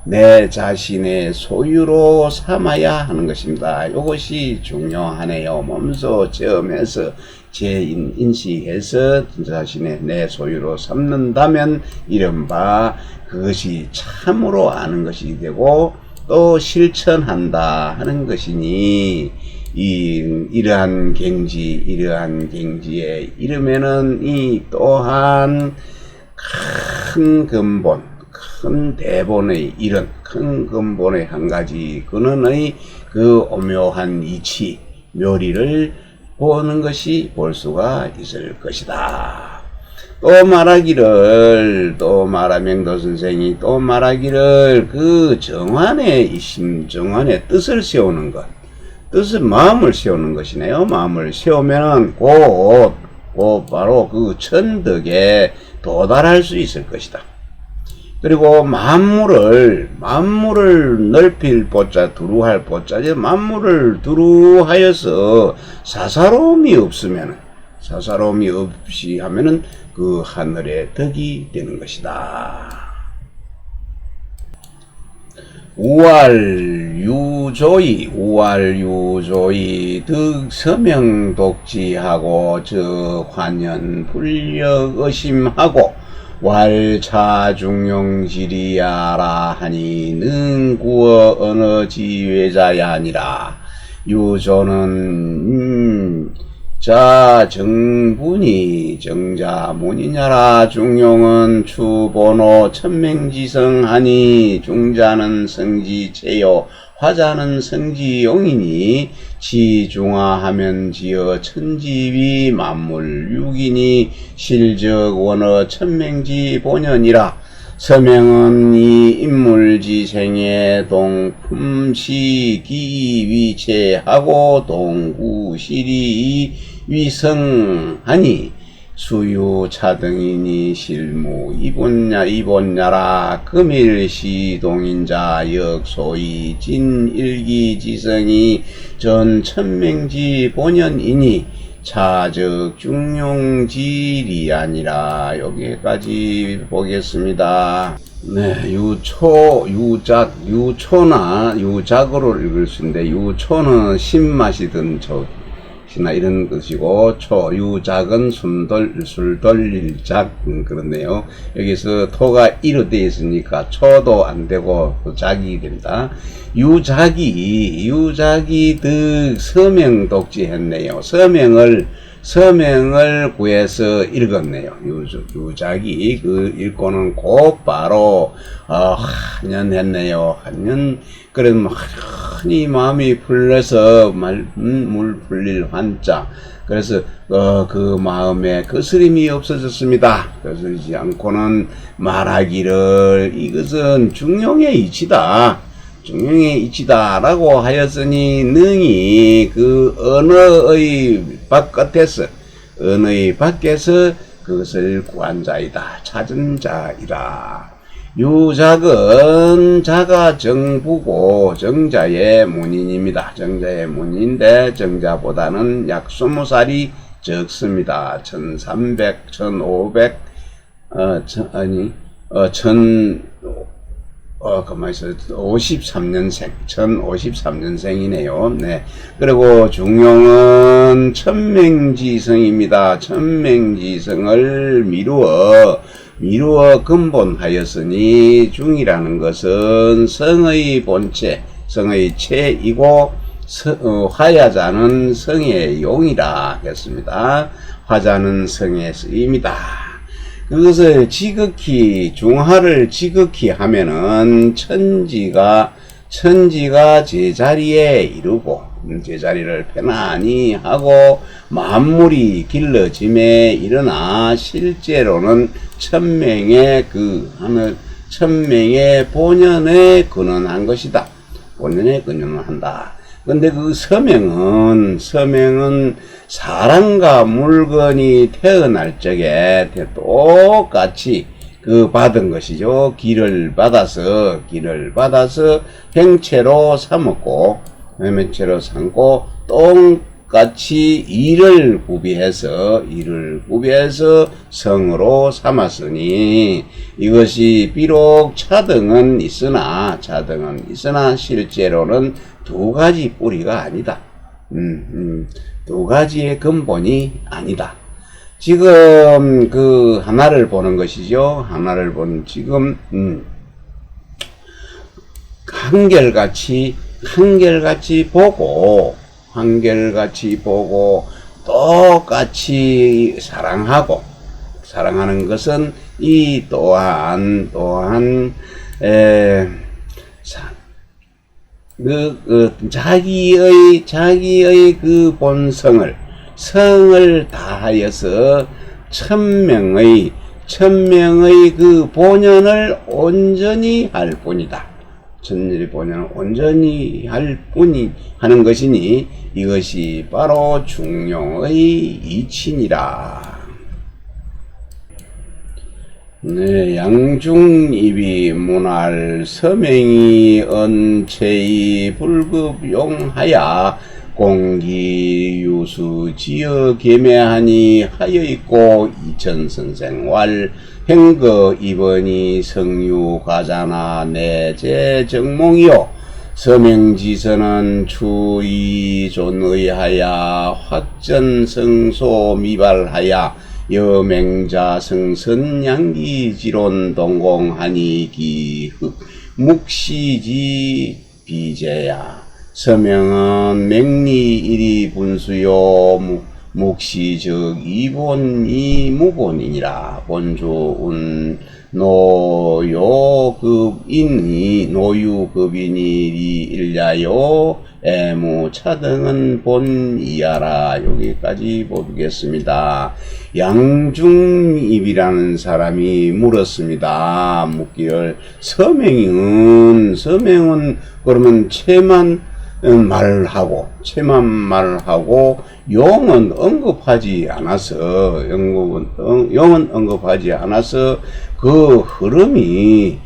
내 자신의 소유로 삼아야 하는 것입니다. 이것이 중요하네요. 몸소 체험해서 인식해서 자신의 내 소유로 삼는다면 이른바 그것이 참으로 아는 것이 되고 또 실천한다 하는 것이니 이러한 경지에 이르면은 이 또한 큰 근본, 큰 대본의 큰 근본의 한 가지 근원의 그 오묘한 이치, 묘리를 보는 것이 볼 수가 있을 것이다. 명도 선생이 또 말하기를 그 정환의 뜻을 세우는 것, 뜻을 마음을 세우는 것이네요. 마음을 세우면은 곧 바로 그 천덕에 도달할 수 있을 것이다. 그리고 만물을 넓힐 보자, 두루할 보자, 만물을 두루하여서 사사로움이 없이 하면은 그 하늘의 덕이 되는 것이다. 우활유조이 득서명독지하고 환연불력의심하고 왈차중용지리야라 하니 능구어 어느 지외자야 하니라. 유조는 자 정분이 정자문이냐라. 중용은 추번호 천맹지성하니 중자는 성지체요 화자는 성지용이니 지중화하면 지어 천지위 만물 육이니 실적 원어 천맹지 본연이라. 서명은 이 인물지생의 동품시 기위체하고 동구실이 위성하니 수유차등이니 실무 이본야라. 금일시동인자 역소이 진일기지성이 전천맹지 본연이니 차적 중용질이 아니라. 여기까지 보겠습니다. 네, 유초나 유작으로 읽을 수 있는데, 유초는 신맛이 든 촉이나 이런 것이고, 유작은 술 돌릴 작, 그렇네요. 여기서 토가 이로 되어 있으니까 초도 안 되고 작이 됩니다. 유작이 득 서명독지 했네요. 서명을 구해서 읽었네요. 유작이 읽고는 곧바로 한연했네요. 한연. 그래도 많이 마음이 풀려서 물 풀릴 환자. 그래서 그 마음에 거스림이 없어졌습니다. 거스르지 않고는 말하기를 이것은 중용의 이치다. 중용의 이치다라고 하였으니 능히 그 언어의 밖에서 그것을 구한 자이다. 찾은 자이라. 유작은 자가 정부고 정자의 문인입니다. 정자의 문인인데 정자보다는 약 20살이 적습니다. 1300, 1500, 1053년생이네요. 네. 그리고 중용은 천맹지성입니다. 천맹지성을 미루어 근본하였으니 중이라는 것은 성의 본체, 성의 체이고 화야자는 성의 용이라 했습니다. 화자는 성의 쓰임이다. 그것을 중하를 지극히 하면은 천지가 제자리에 이르고 제자리를 편안히 하고 만물이 길러짐에 일어나 실제로는 천명의 본연에 근원한 것이다. 본연에 근원을 한다. 근데 그 서명은 사람과 물건이 태어날 적에 똑같이 받은 것이죠. 길을 받아서 행체로 삼고 똑같이 일을 구비해서 성으로 삼았으니 이것이 비록 차등은 있으나 실제로는 두 가지 뿌리가 아니다. 두 가지의 근본이 아니다. 지금 하나를 보는 것이죠. 하나를 보는 지금 한결같이 보고 똑같이 사랑하는 것은 이 또한 자기의 그 본성을 다하여서 천명의 그 본연을 온전히 할 뿐이다. 천일이 본연은 온전히 할 뿐이 하는 것이니 이것이 바로 중용의 이치니라. 네, 양중입이 문할 서명이 언체이 불급용하야 공기유수 지어 계매하니 하여있고 이천선생왈 행거 이번이 성유가자나 내제 정몽이요 서명지선은 추이존의하야 확전성소 미발하야 여맹자 성선 양기지론 동공하니 기흑 묵시지 비제야 서명은 맹리일이 분수요 묵시즉 이본이 무본이니라. 본주운 노유급인이 일야요 애무차등은 본이하라. 여기까지 보겠습니다. 양중입이라는 사람이 물었습니다. 묻기를 서명은 그러면 채만 말하고 용은 언급하지 않아서 용은 언급하지 않아서 그 흐름이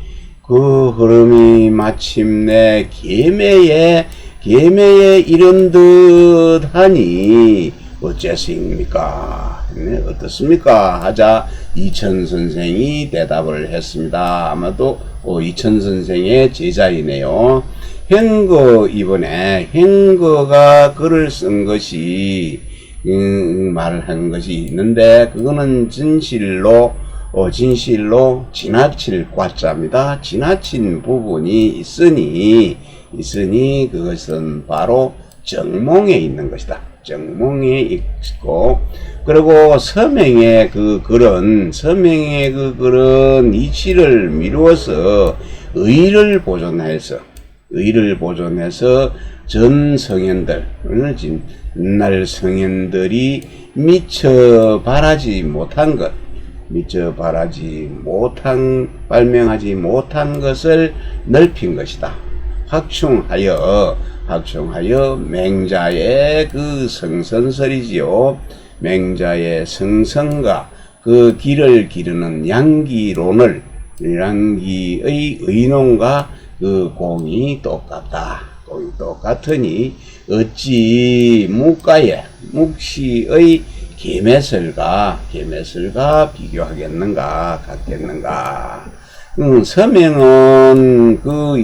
마침내 계매에 이른 듯하니 어째서입니까? 네, 어떻습니까? 하자 이천 선생이 대답을 했습니다. 아마도 이천 선생의 제자이네요. 이번에 행거가 글을 쓴 것이 말을 한 것이 있는데 그거는 진실로 지나칠 과자입니다. 지나친 부분이 있으니 그것은 바로 정몽에 있는 것이다. 정몽에 있고, 그리고 서명의 그 글은 이치를 미루어서 의를 보존해서 전 성현들, 옛날 성현들이 발명하지 못한 것을 넓힌 것이다. 확충하여 맹자의 그 성선설이지요. 맹자의 성선과 그 길을 기르는 양기의 의논과 그 공이 똑같으니 어찌 묵시의 계매설과 비교하겠는가 같겠는가. 서명은 그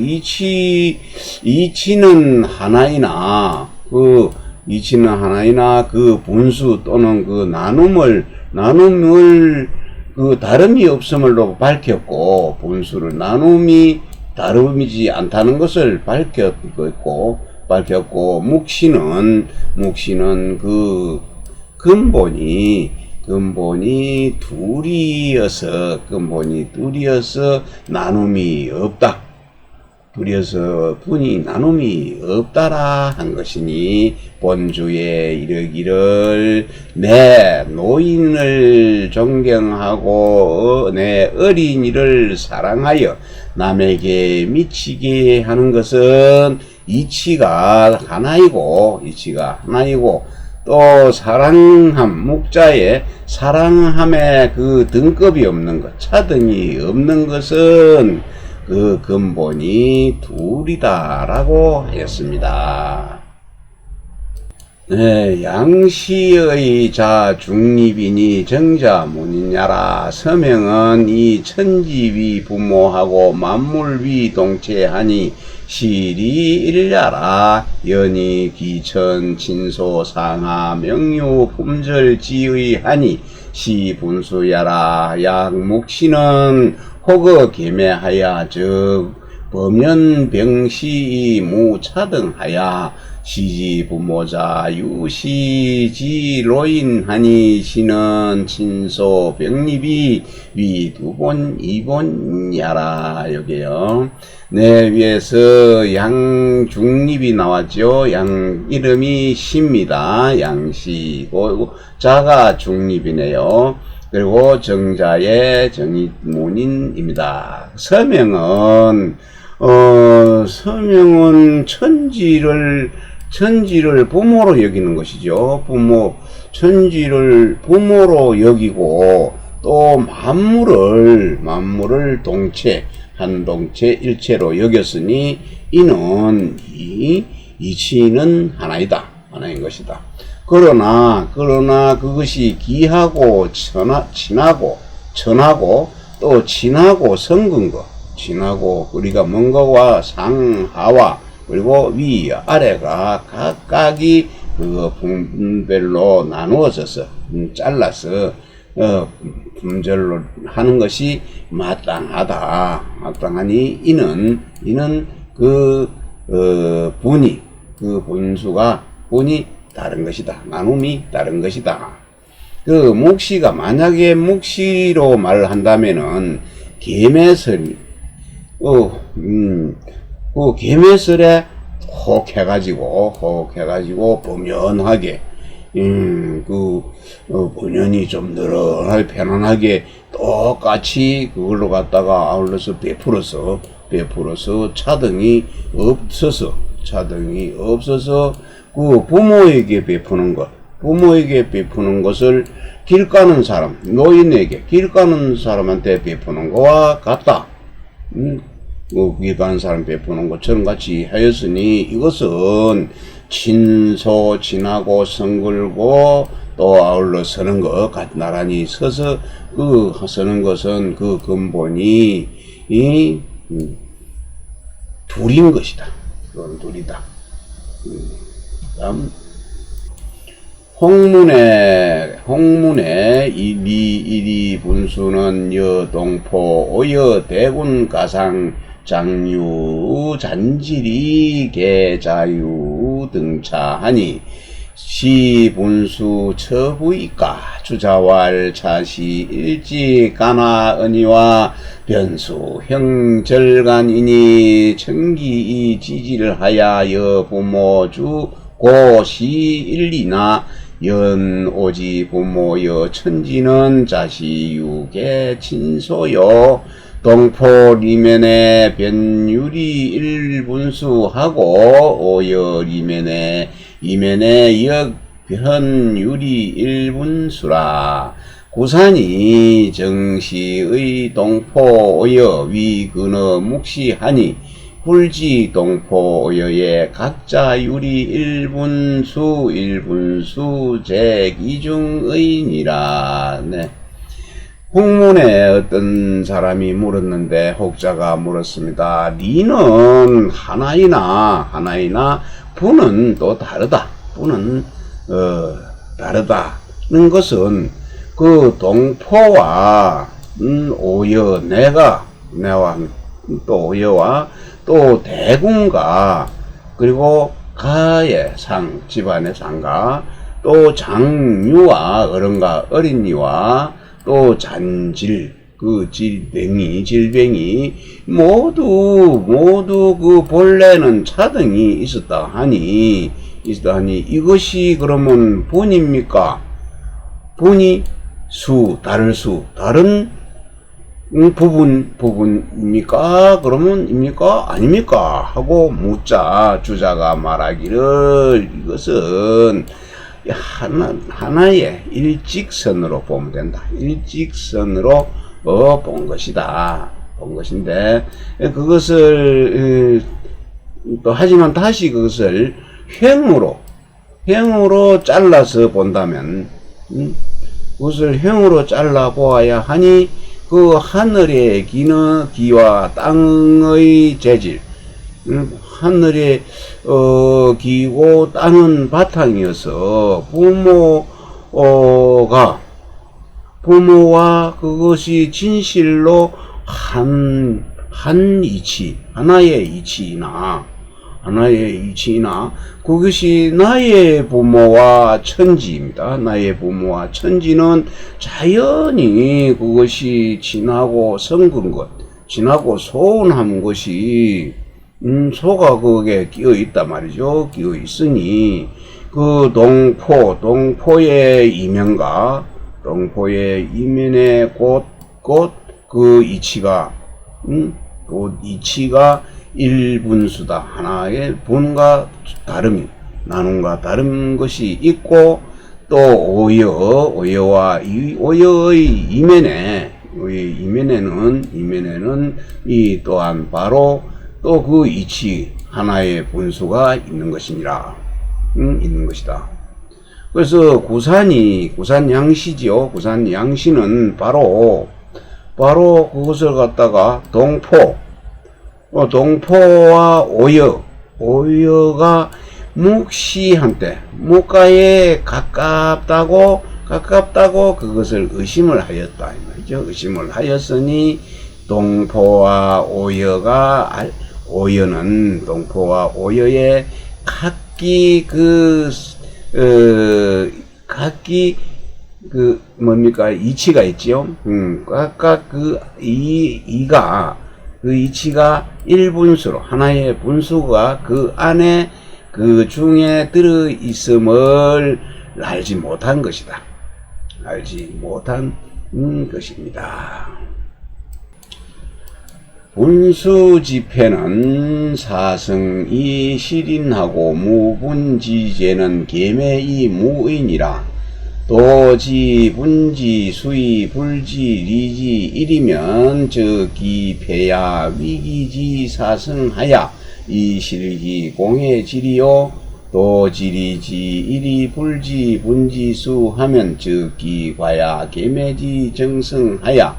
이치는 하나이나 그 분수 또는 그 나눔을 그 다름이 없음을로 밝혔고, 분수를 나눔이 다름이지 않다는 것을 밝혔고, 묵시는 그 근본이 둘이어서 나눔이 없다. 나눔이 없다라 한 것이니, 본주에 이르기를 내 노인을 존경하고 내 어린이를 사랑하여 남에게 미치게 하는 것은 이치가 하나이고 또 묵자의 사랑함에 그 등급이 없는 것, 차등이 없는 것은 그 근본이 둘이다라고 하였습니다. 네, 양시의 자 중립이니 정자문이냐라. 서명은 이 천지위 부모하고 만물위 동체하니 시리 일야라. 연이 기천 진소 상하 명유 품절 지의하니 시분수야라. 약묵시는 혹어 계매하야 즉 범연 병시 무차등하야 시지 부모자 유시지 로인하니 시는 친소 병립이 위 두본 이본야라. 여기요. 네, 위에서 양중립이 나왔죠. 양 이름이 시입니다. 양시고 자가 중립이네요. 그리고 정자의 정의문인입니다. 서명은 서명은 천지를 부모로 여기는 것이죠. 천지를 부모로 여기고, 또 만물을 동체, 한 동체 일체로 여겼으니, 이는 이치는 하나인 것이다. 그러나 그것이 기하고 천하고 또 진하고 성근 것, 진하고 우리가 먼 거와 상하와 그리고 위 아래가 각각이 그 분별로 나누어져서 잘라서 분별로 하는 것이 마땅하니 이는 그 분이 그 분이 다른 것이다. 나눔이 다른 것이다. 그 묵시가 만약에 묵시로 말을 한다면은 계매설 그 계매설에 혹해가지고 보면하게 본연이 좀 늘어나게 편안하게 똑같이 그걸로 갖다가 아울러서 베풀어서 차등이 없어서 그 부모에게 베푸는 것을 길 가는 사람, 노인에게 길 가는 사람한테 베푸는 것과 같다. 길 가는 사람 베푸는 것처럼 같이 하였으니 이것은 진하고 성글고 또 아울러 서는 것 나란히 서서 서는 것은 그 근본이 둘인 것이다. 그건 둘이다. 다음 홍문의 이리 분수는 여동포 오여 대군 가상 장유 잔지리 계자유 등차하니 시분수 처부이까 주자왈 차시 일지 가나 은이와 변수 형절간이니 청기 지질하야 부모주 고시 일리나 연오지 부모여 천지는 자시유계 친소여 동포 리면에 변유리 일분수하고 오여 리면에 이면에 역변유리 일분수라 구산이 정시의 동포 오여 위근어 묵시하니 굴지 동포 오여의 각자 유리 일분수 제2중의니라. 네. 홍문에 어떤 사람이 물었는데 혹자가 물었습니다. 리는 하나이나 분은 또 다르다. 분은 다르다는 것은 그 동포와 오여 내와 또 오여와 또 대군과 그리고 가의 상 집안의 상가 또 장유와 어른과 어린이와 또 잔질 그 질병이 모두 그 본래는 차등이 있었다 하니 이것이 그러면 분입니까? 분이 다른 부분입니까? 그러면 입니까? 아닙니까? 하고 묻자 주자가 말하기를 이것은 하나의 일직선으로 보면 된다. 일직선으로 본 것인데 그것을 또 하지만 다시 그것을 횡으로 잘라서 본다면 그것을 횡으로 잘라 보아야 하니 그 하늘의 기와 땅의 재질 하늘의 기고 땅은 바탕이어서 부모와 그것이 진실로 한 이치 하나의 이치나 그것이 나의 부모와 천지입니다. 나의 부모와 천지는 자연히 그것이 진하고 성근 것, 진하고 소원한 것이 소가 거기에 끼어 있단 말이죠. 끼어 있으니 그 동포의 이면과 동포의 이면에 곧 그 이치가 일분수다. 하나의 분과 다름이, 나눔과 다른 것이 있고, 또 오여와 이 오여의 이면에는 이 또한 바로 또 그 이치 하나의 분수가 있는 것이니라. 있는 것이다. 그래서 구산 양시지요. 구산 양시는 바로 그것을 갖다가 동포와 오여가 묵시한때 묵가에 가깝다고 그것을 의심을 하였다. 의심을 하였으니 오여는 동포와 오여의 각기 뭡니까? 이치가 있지요. 각각 이치가 일분수로 하나의 분수가 그 안에 그 중에 들어 있음을 알지 못한 것이다. 알지 못한 것입니다. 분수집회는 사성이 실인하고 무분지제는 계매이 무의니라. 도지 분지 수이 불지 리지 일이면 저기 배야 위기지 사성하야 이 실기 공해지리요. 도지리지 일이 불지 분지수 하면 저기 과야 계매지 정성하야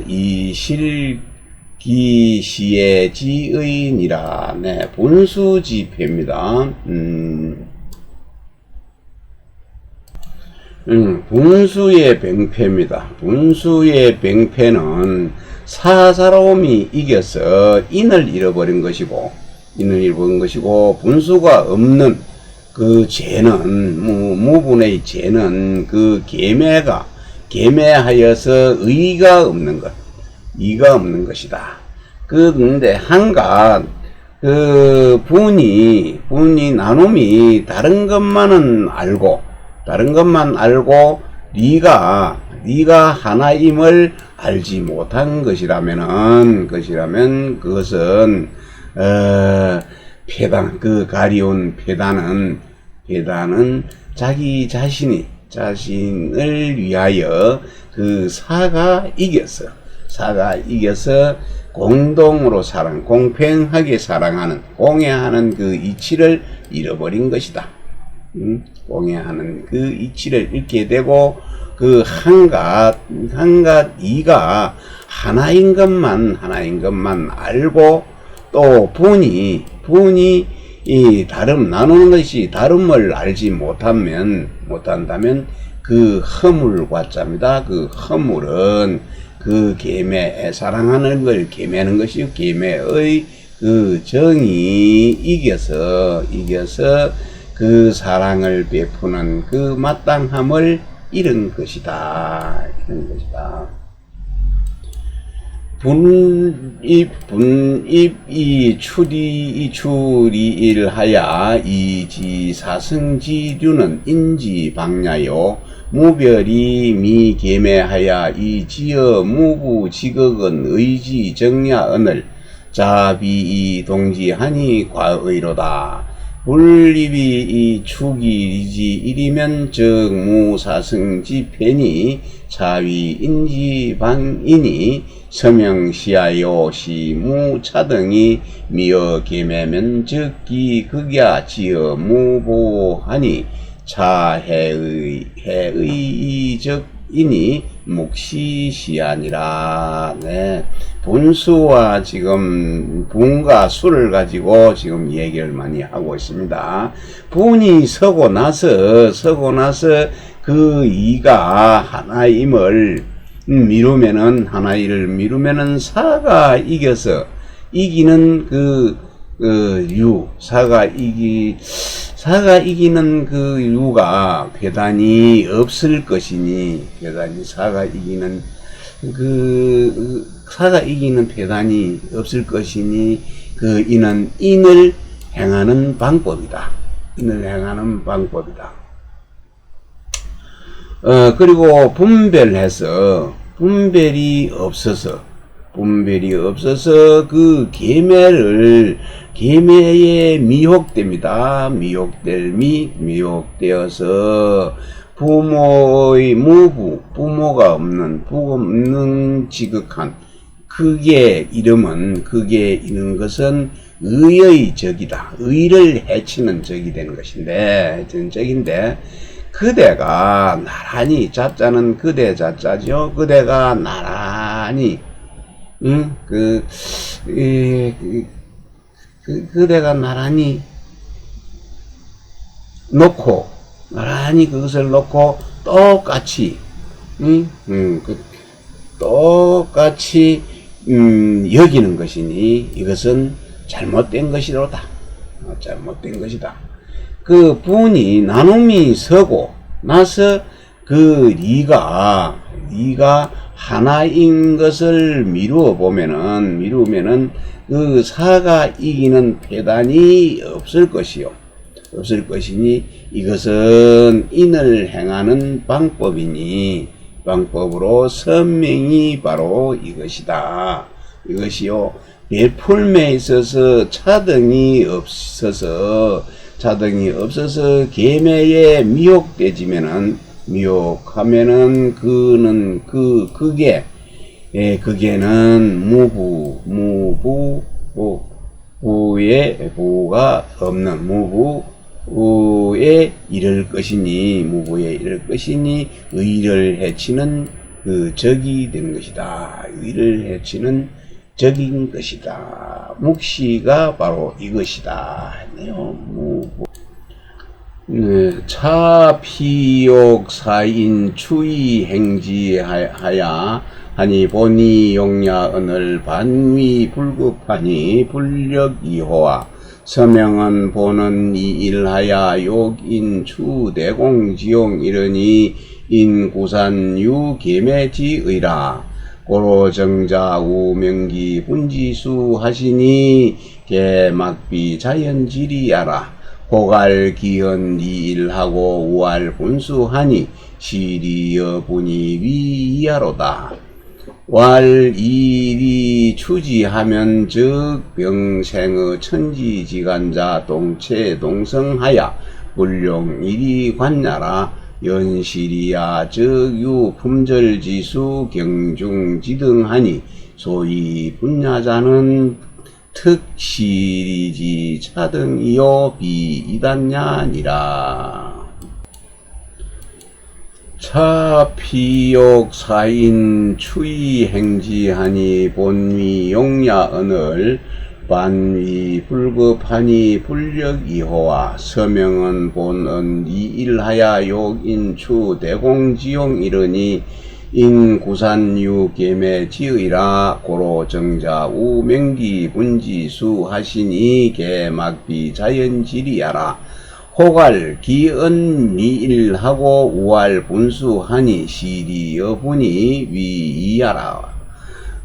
이 실기 시의 지의니라. 네, 분수집회입니다. 분수의 병폐입니다. 분수의 병폐는 사사로움이 이겨서 인을 잃어버린 것이고, 분수가 없는 그 죄는, 무분의 죄는 그 계매하여서 의가 없는 것이다. 그런데 한갓, 분이 나눔이 다른 것만 알고, 네가 하나임을 알지 못한 것이라면 그것은 가리운 패단은 자기 자신을 위하여 그 사가 이겨서 공동으로 공평하게 사랑하는, 공예하는 그 이치를 잃어버린 것이다. 공예하는 그 이치를 잃게 되고, 그 한갓 이가 하나인 것만 알고, 또 분이 이 나누는 것이 다름을 알지 못한다면 그 허물과 짭니다. 그 허물은 그 사랑하는 걸 계매하는 것이요, 계매의 그 정이 이겨서 그 사랑을 베푸는 그 마땅함을 잃은 것이다. 분입이 추리일하야 이지 사승지류는 인지방야요 무별이 미계매하야 이지어 무부지극은 의지정야언을 자비이 동지하니 과의로다. 분립이 이 축이지 일이면 정무사승지편이 자위인지방이니 서명시하여 시무차등이 미어 계매면 적기 극야 지어 무보하니 차해의적이니 묵시시하니라. 네. 분수와 지금 분과 수를 가지고 지금 얘기를 많이 하고 있습니다. 분이 서고 나서 그 이가 하나임을 미루면은 사가 이겨서 이기는 사가 이기는 그 유가 괴단이 없을 것이니, 사가 이기는 괴단이 없을 것이니, 그 이는 인을 행하는 방법이다. 그리고 분별이 없어서 분별이 없어서 그 계매에 미혹됩니다. 미혹되어서 부모의 부모가 없는 지극한 그게 이는 것은 의의 적이다. 의를 해치는 적이 되는 것인데, 적인데, 그대가 나란히, 자자는 그대 자자죠. 그대가 나란히, 그대가 나란히 그것을 놓고 똑같이, 똑같이, 여기는 것이니 이것은 잘못된 것이로다. 잘못된 것이다. 그 분이 나눔이 서고 나서 그 리가 하나인 것을 미루면은 그 사가 이기는 패단이 없을 것이요. 없을 것이니 이것은 인을 행하는 방법으로 선명이 바로 이것이다. 이것이요. 베풀매에 있어서 차등이 없어서 계매에 미혹하면은 그게는 부가 없는 무부에 이를 것이니 의를 해치는 그 적이 되는 것이다. 의를 해치는 적인 것이다. 묵시가 바로 이것이다. 차피욕 사인 추이 행지하야 하니 본이 용야언을 반위 불급하니 불력이호와 서명은 보는 이일하야 욕인 추대공지용 이르니 인구산 유계매지의라 고로정자 우명기 분지수 하시니 개막비 자연지리야라 호갈기현 이일하고 우할 분수하니 시리여분이 위이하로다. 왈일이 추지하면 즉 병생의 천지지간자 동체 동성하야 물룡일이 관야라 연실이야 즉 유품절지수 경중지등하니 소위 분야자는 특실이지 차등이요 비이단냐니라. 차피욕 사인 추이 행지하니 본위 용야언을 반위 불급하니 불력이호와 서명은 본언 이일하야 욕인추 대공지용 이르니 인구산유 계매지의라 고로정자 우명기 분지수 하시니 개막비 자연지리야라 호갈 기은 미일하고 우할 분수하니 시리 여분이 위이하라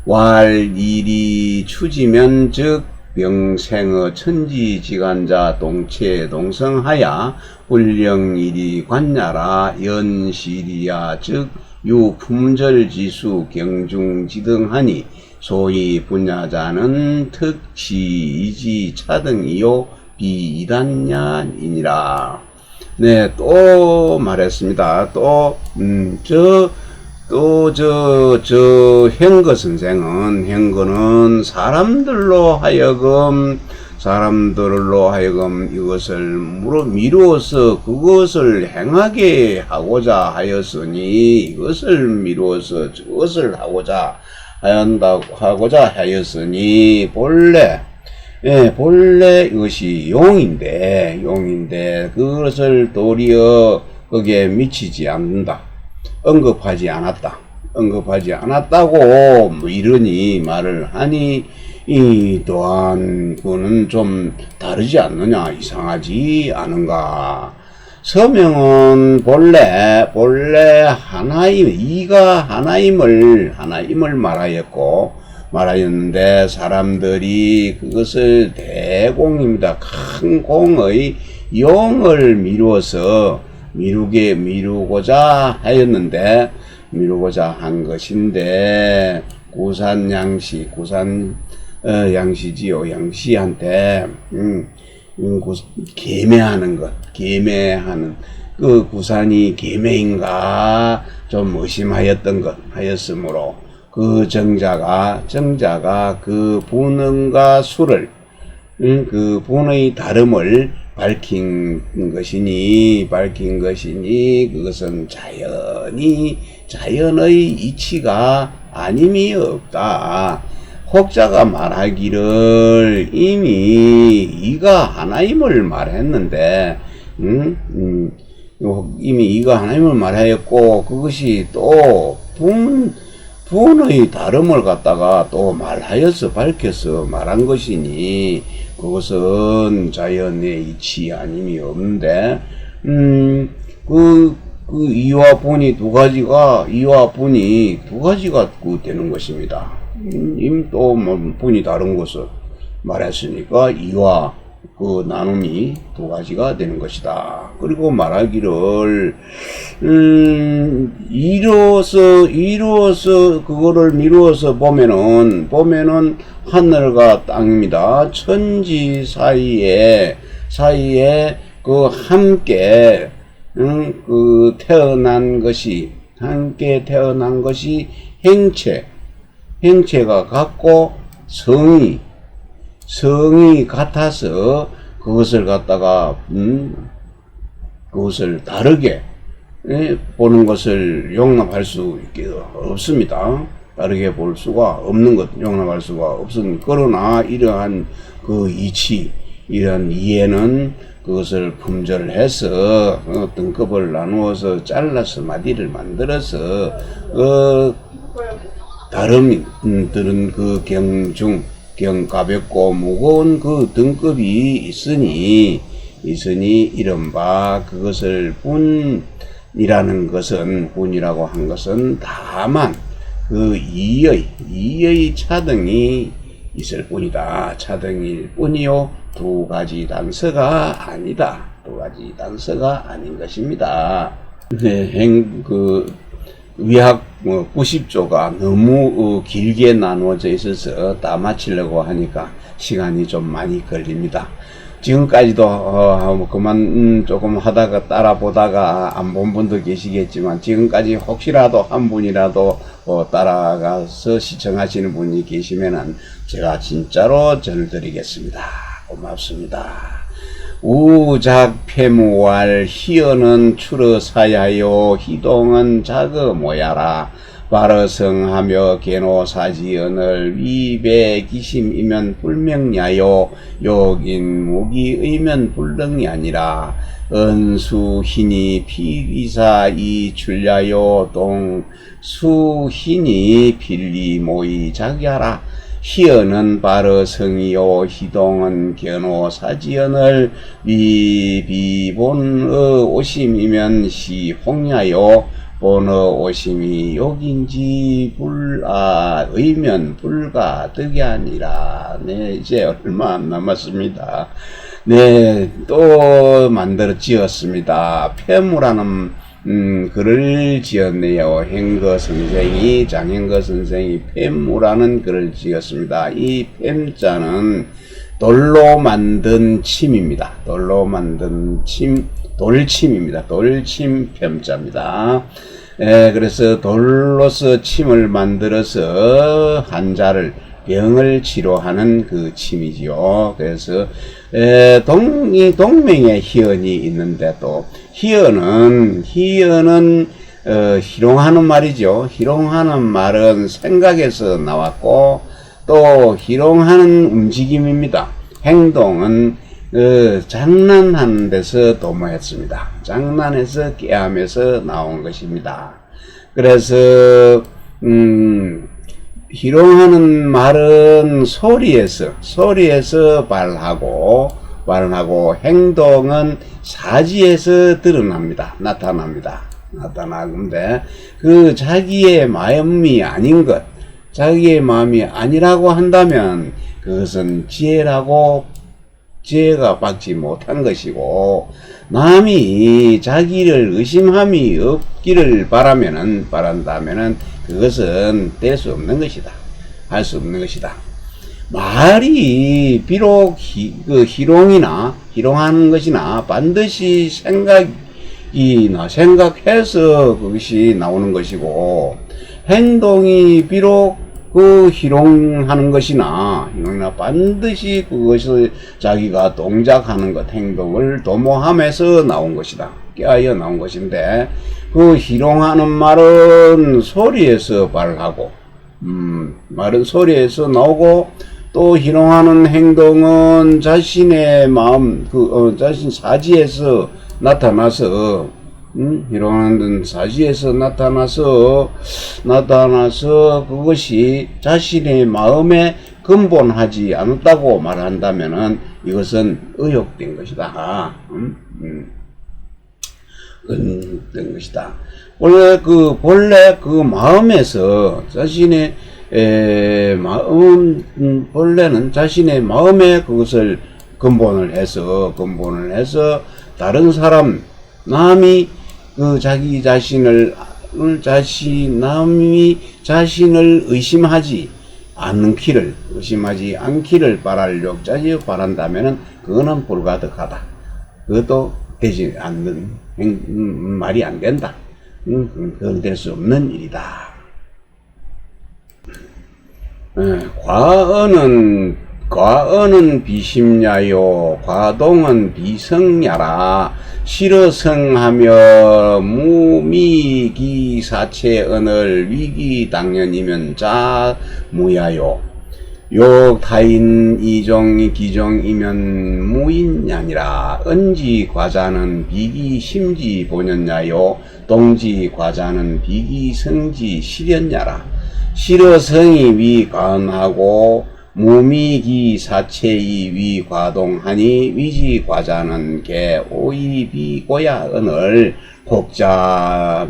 왈일이 추지면 즉 병생의 천지지간자 동체 동성하야 불령일이 관야라 연실이야 즉 유품절지수 경중지등하니 소위 분야자는 특시이지 차등이요 비이단냐이니라. 네, 또 말했습니다. 현거 선생은 사람들로 하여금 이것을 미루어서 그것을 행하게 하고자 하였으니 이것을 미루어서 저것을 하고자 하였으니 본래 이것이 용인데 그것을 도리어 거기에 미치지 않는다. 언급하지 않았다고 이러니 말을 하니 이 또한 그는 좀 다르지 않느냐 이상하지 않은가. 서명은 본래 이가 하나임을 말하였는데 사람들이 그것을 대공입니다. 큰 공의 용을 미루고자 한 것인데 구산 양시지요. 양시한테 계매하는 것, 계매하는 그 구산이 계매인가 좀 의심하였던 것 하였으므로 그 정자가 그 분음과 수를 그 분의 다름을 밝힌 것이니 그것은 자연의 이치가 아님이 없다. 혹자가 말하기를 이미 이가 하나임을 말했는데 이미 이가 하나임을 말하였고 그것이 또 분의 다름을 갖다가 또 말하여서 밝혀서 말한 것이니 그것은 자연의 이치 아님이 없는데 그 이와 분이 두 가지가 되는 것입니다. 또 분이 다른 것을 말했으니까 이와 그 나눔이 두 가지가 되는 것이다. 그리고 말하기를 이루어서 그거를 미루어서 보면은 하늘과 땅입니다. 천지 사이에 그 함께 함께 태어난 것이 행체가 같고 성이 같아서 그것을 갖다가 그것을 다르게 보는 것을 용납할 수 없습니다. 다르게 볼 수가 없는 것, 용납할 수가 없습니다. 그러나 이러한 그 이치, 이런 이해는 그것을 품절해서 등급을 나누어서 잘라서 마디를 만들어서 다름들은 그 가볍고 무거운 그 등급이 있으니 이른바 그것을 분이라고 한 것은 다만 그 이의 차등이 있을 뿐이다. 차등일 뿐이요. 두 가지 단서가 아니다. 두 가지 단서가 아닌 것입니다. 네, 위학 90조가 너무 길게 나누어져 있어서 다 마치려고 하니까 시간이 좀 많이 걸립니다. 지금까지도 그만 조금 하다가 따라 보다가 안 본 분도 계시겠지만 지금까지 혹시라도 한 분이라도 따라가서 시청하시는 분이 계시면은 제가 진짜로 전을 드리겠습니다. 고맙습니다. 우작패무왈 희어는 추러사야요 희동은 자그 모야라 바러성하며 개노사지언을 위배기심이면 불명야요 욕인 무기의면 불능이 아니라 은수희니 피기사이 출야요 동수희니 필리모이 자기하라 희언은 바르성이요 희동은 견호사지언을 비본의 오심이면 시홍야요 본의 오심이 욕인지 의면 불가득이 아니라. 네, 이제 얼마 안 남았습니다. 네, 또 만들어 지었습니다. 폐무라는 글을 지었네요. 장행거 선생이 폐무라는 글을 지었습니다. 이 폐자는 돌로 만든 침입니다. 돌로 만든 돌침입니다. 돌침 폐자입니다. 그래서 돌로서 침을 만들어서 병을 치료하는 그 침이지요. 그래서 동명의 희언이 있는데 또 희언은 희롱하는 말이죠. 희롱하는 말은 생각에서 나왔고 또 희롱하는 움직임입니다. 행동은 장난하는 데서 도모했습니다. 장난해서 깨함에서 나온 것입니다. 그래서 희롱하는 말은 소리에서 발하고 행동은 사지에서 드러납니다. 나타나는데 그 자기의 마음이 아닌 것, 자기의 마음이 아니라고 한다면 그것은 지혜가 받지 못한 것이고 남이 자기를 의심함이 없기를 바란다면은 그것은 될 수 없는 것이다. 할 수 없는 것이다. 말이 비록 희롱하는 것이나 반드시 생각해서 그것이 나오는 것이고, 행동이 비록 희롱하는 것이나 반드시 그것을 자기가 동작하는 것, 행동을 도모함에서 나온 것이다. 깨어야 나온 것인데, 희롱하는 말은 소리에서 발하고, 말은 소리에서 나오고, 또 희롱하는 행동은 자신의 마음, 자신 사지에서 나타나서, 희롱하는 사지에서 나타나서 그것이 자신의 마음에 근본하지 않았다고 말한다면은 이것은 의혹된 것이다. 의혹된 것이다. 원래 그 마음에서 자신의 본래는 자신의 마음에 그것을 근본을 해서 다른 사람, 남이 자기 자신을, 남이 자신을 의심하지 않기를 바란다면은 그거는 불가득하다. 그것도 되지 않는, 말이 안 된다. 그건 될 수 없는 일이다. 과언은 비심야요, 과동은 비성야라. 실어성하며 무미기사체언을 위기당연이면 자무야요. 욕타인 이종 기종이면 무인야니라. 은지과자는 비기심지 본연야요, 동지과자는 비기성지 실현야라. 실어성이 위관하고 무미기 사체이 위과동하니 위지과자는 개오이 비고야 은을 복자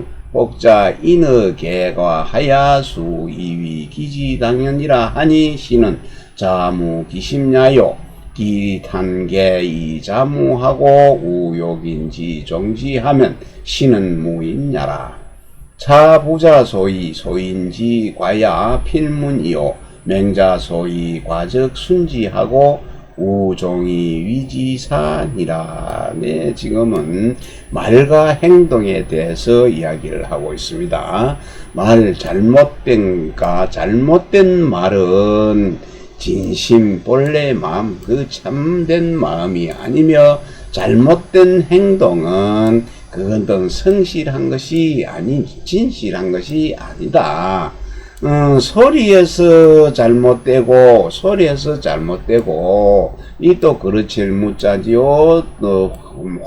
인의 개가 하야수 이위 기지당연이라 하니 시는 자무 기심야요. 기탄개 이 자무하고 우욕인지 정지하면 시는 무인야라. 차부자 소인지 과야 필문이요, 맹자 소위 과적 순지하고 우종이 위지사니라. 네, 지금은 말과 행동에 대해서 이야기를 하고 있습니다. 잘못된 말은 진심 본래 마음, 참된 마음이 아니며, 잘못된 행동은 그건 성실한 것이 진실한 것이 아니다. 소리에서 잘못되고 이 또 그렇질 못자지요.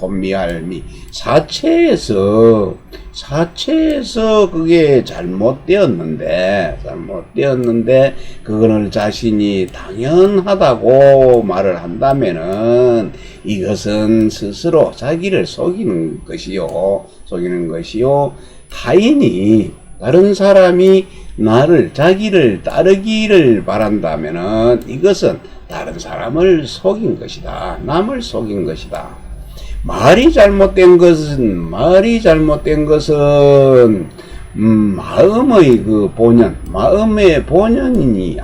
혼미할미 사체에서 그게 잘못되었는데 그거를 자신이 당연하다고 말을 한다면은 이것은 스스로 자기를 속이는 것이요. 타인이, 다른 사람이 자기를 따르기를 바란다면은 이것은 다른 사람을 속인 것이다. 남을 속인 것이다. 말이 잘못된 것은 마음의 마음의 본연이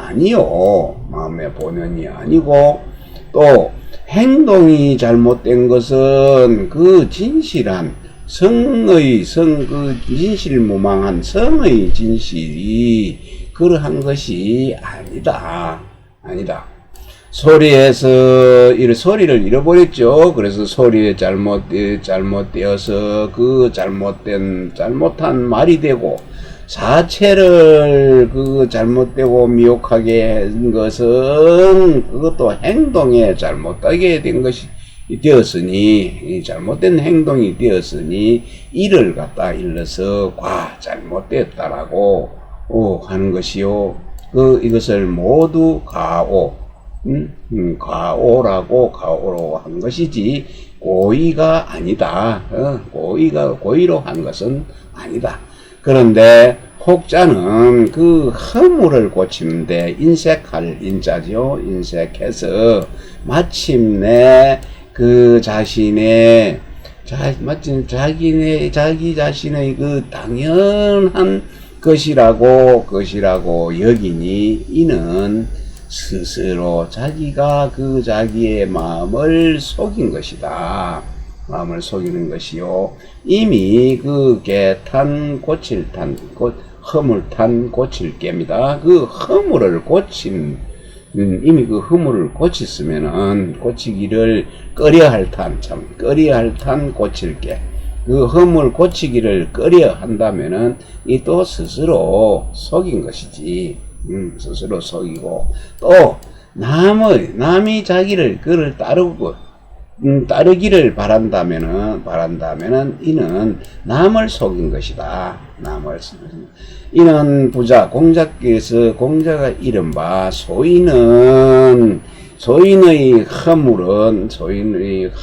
아니고, 또 행동이 잘못된 것은 그 진실한 진실무망한 성의 진실이 그러한 것이 아니다. 소리에서 소리를 잃어버렸죠. 그래서 소리에 잘못되어서 그 잘못한 말이 되고, 사체를 잘못되고 미혹하게 한 것은 그것도 행동에 잘못되게 된 것이 되었으니, 잘못된 행동이 되었으니 이를 갖다 일러서 잘못되었다라고 하는 것이요. 이것을 모두 가오로 한 것이지 고의가 아니다. 고의로 한 것은 아니다. 그런데 혹자는 그 허물을 고치는데 인색할 인자죠. 인색해서 마침내 자기 자신의 당연한 것이라고 여기니 이는 스스로 자기가 그 자기의 마음을 속인 것이다. 마음을 속이는 것이요. 이미 그 개탄 고칠탄 허물탄 고칠개입니다. 그 허물을 고친 이미 그 허물을 고쳤으면은 고치기를 꺼려할 탄 고칠개. 그 허물 고치기를 꺼려 한다면은 이 또 스스로 속인 것이지. 스스로 속이고 또 남이 자기를 그를 따르기를 바란다면은 이는 남을 속인 것이다. 이는 부자 공자께서 공자가 이른바 소인의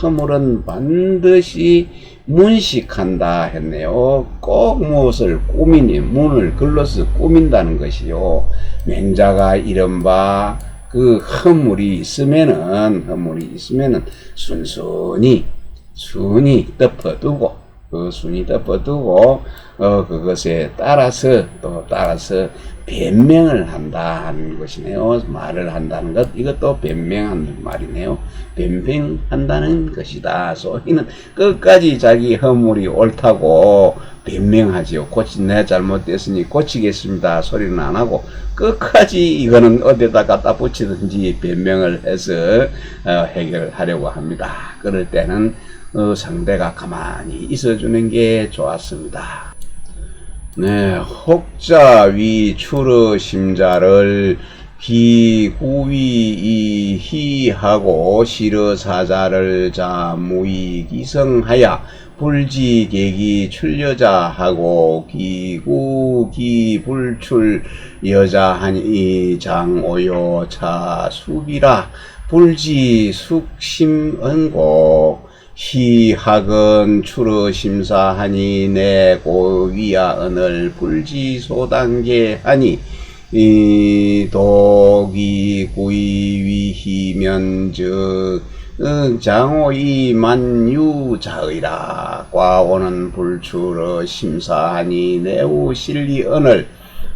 허물은 반드시 문식한다 했네요. 꼭 무엇을 꾸미니 문을 글로서 꾸민다는 것이요. 맹자가 이른바 그 허물이 있으면은 순히 덮어두고 그것에 따라서 변명을 한다 하는 것이네요. 말을 한다는 것, 이것도 변명하는 말이네요. 변명한다는 것이다. 소위는 끝까지 자기 허물이 옳다고 변명하지요. 내 잘못됐으니 고치겠습니다 소리는 안 하고 끝까지 이거는 어디다 갖다 붙이든지 변명을 해서 해결하려고 합니다. 그럴 때는 상대가 가만히 있어주는 게 좋았습니다. 네, 혹자위 추르 심자를 비구위 희하고 시르사자를 자무이 기성하야 불지객이 출여자하고 기구기 불출 여자하니 장오요 차수비라 불지 숙심언고 희학은 추르 심사하니 내 고위야 언을 불지소단계하니 독이 구이위희면즉 장오이 만유자의라 과오는 불추르 심사하니 내우 실리 언을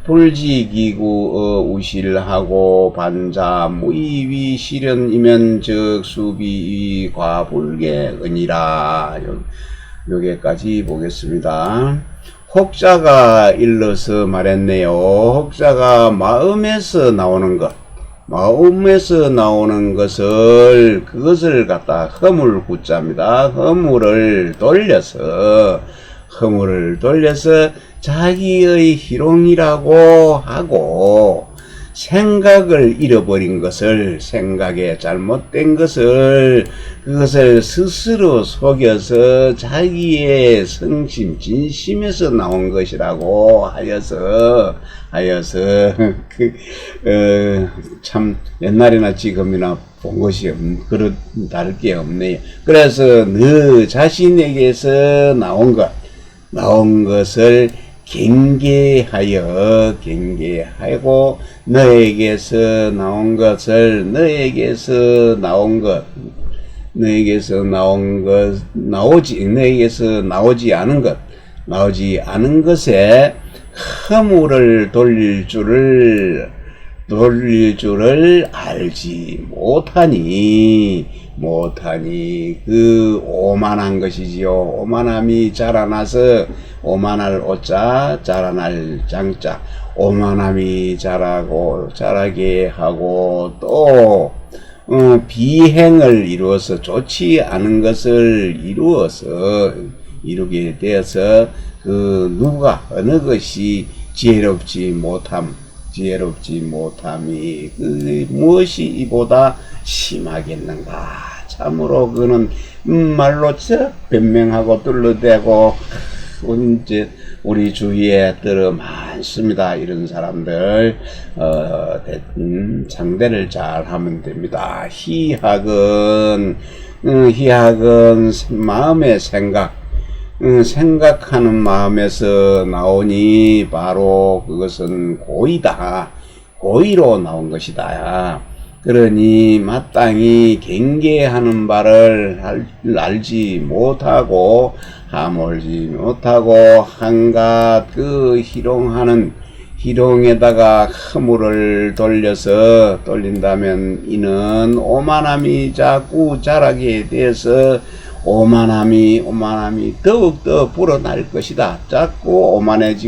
불지기구 우실하고 반자 무이위 실현이면 즉 수비위 과불계 은이라. 여기까지 보겠습니다. 혹자가 일러서 말했네요. 혹자가 마음에서 나오는 것을 그것을 갖다 허물 구자입니다. 허물을 돌려서 자기의 희롱이라고 하고 생각을 잃어버린 것을 생각에 잘못된 것을 그것을 스스로 속여서 자기의 성심 진심에서 나온 것이라고 하여서 참 옛날이나 지금이나 본 것이 다를 게 없네요. 그래서 너 자신에게서 나온 것을 경계하고 너에게서 나오지 않은 것에 허물을 돌릴 줄을 알지 못하니 그 오만한 것이지요. 오만함이 자라나서 오만할 오자 자라날 장자 오만함이 자라게 하고 또 비행을 이루어서 좋지 않은 것을 이루게 되어서 어느 것이 지혜롭지 못함이 무엇이 이보다 심하겠는가. 참으로 그는 말로 변명하고 둘러대고 우리 주위에 많습니다. 이런 사람들 상대를 잘 하면 됩니다. 희학은 마음의 생각하는 마음에서 나오니 바로 그것은 고의로 나온 것이다. 그러니 마땅히 경계하는 바를 알지 못하고 하물지 못하고 한갓 그 희롱에다가 허물을 돌린다면 이는 오만함이 자꾸 자라게 돼서 오만함이 더욱더 불어날 것이다. 자꾸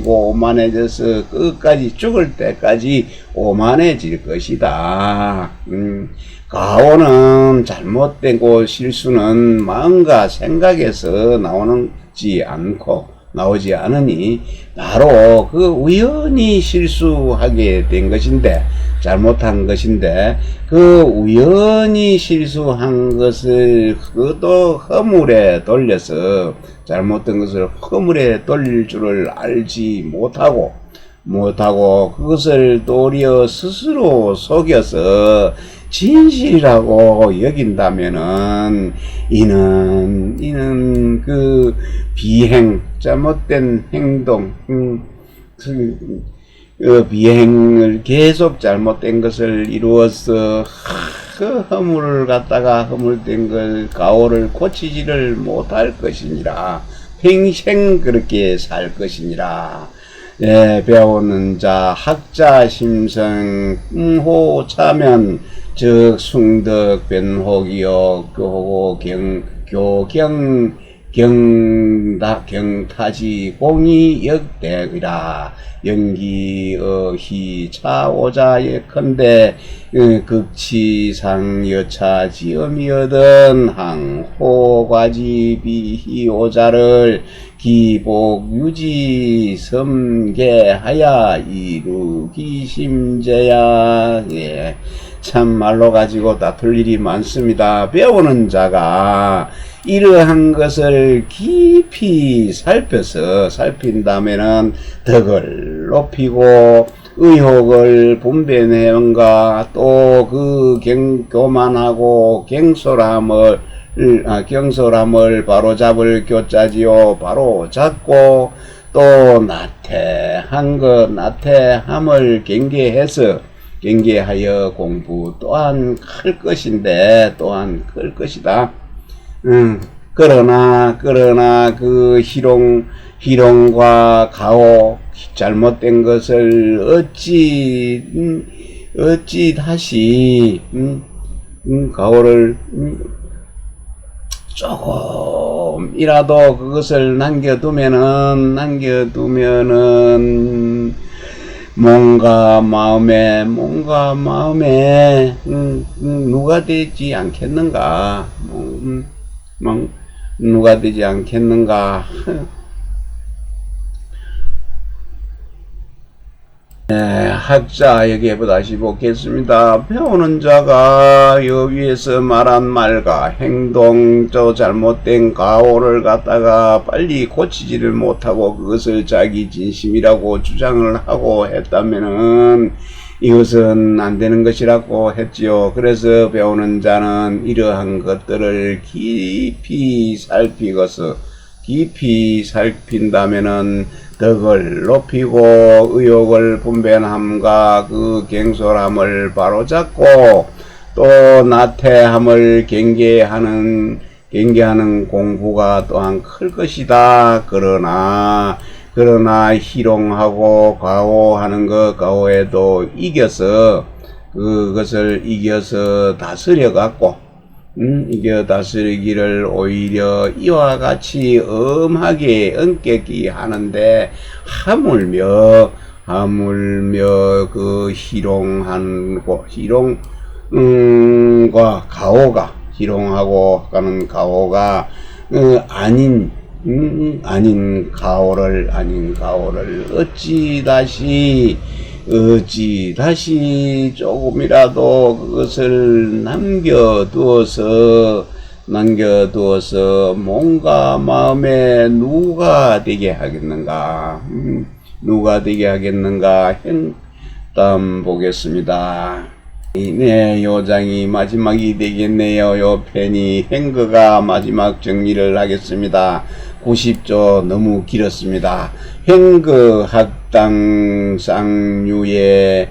오만해져서 끝까지 죽을 때까지 오만해질 것이다. 가오는 잘못되고 실수는 마음과 생각에서 나오지 않으니 바로 그 우연히 실수하게 된 것인데, 잘못한 것인데, 그 우연히 실수한 것을 그것도 허물에 돌려서 잘못된 것을 허물에 돌릴 줄을 알지 못하고 그것을 도리어 스스로 속여서 진실이라고 여긴다면은 이는 그 비행, 잘못된 행동, 비행을 계속 잘못된 것을 이루어서 그 허물된 걸 가오를 고치지를 못할 것이니라. 평생 그렇게 살 것이니라. 예, 배우는 자 학자 심성 호차면 즉 숭덕 변혹이요 교호 경타지 공이 역대이라. 연기어희 차오자 예컨대 극치상 여차 지음이여든 항호과지 비희오자를 기복 유지 섬계하야 이루기 심제야. 예, 참 말로 가지고 다툴 일이 많습니다. 배우는 자가 이러한 것을 깊이 살핀다면은 덕을 높이고 의혹을 분별하는가, 또 그 교만하고 경솔함을 바로잡을 교자지요. 바로잡고 또 나태함을 경계하여 공부 또한 클 것이다. 그러나 그 희롱과 가오, 잘못된 것을 어찌 다시 가오를 조금이라도 그것을 남겨두면은 뭔가 마음에 누가 되지 않겠는가? 누가 되지 않겠는가? 네, 학자에게 다시 보겠습니다. 배우는 자가 여기에서 말한 말과 행동, 잘못된 가오를 갖다가 빨리 고치지를 못하고 그것을 자기 진심이라고 주장을 하고 했다면은 이것은 안 되는 것이라고 했지요. 그래서 배우는 자는 이러한 것들을 깊이 살핀다면은 덕을 높이고 의욕을 분별함과 그 경솔함을 바로잡고 또 나태함을 경계하는 공부가 또한 클 것이다. 그러나 희롱하고 가오하는 가오에도 그것을 이겨서 다스리기를 오히려 이와 같이 엄하게 엄격히 하는데 하물며 그 희롱하고 하는 가오가 아닌 가오를 어찌 다시 조금이라도 그것을 남겨두어서 뭔가 마음에 누가 되게 하겠는가? 다음 보겠습니다. 네, 요장이 마지막이 되겠네요. 요 편이 행거가 마지막 정리를 하겠습니다. 90조 너무 길었습니다. 행거학당 쌍유에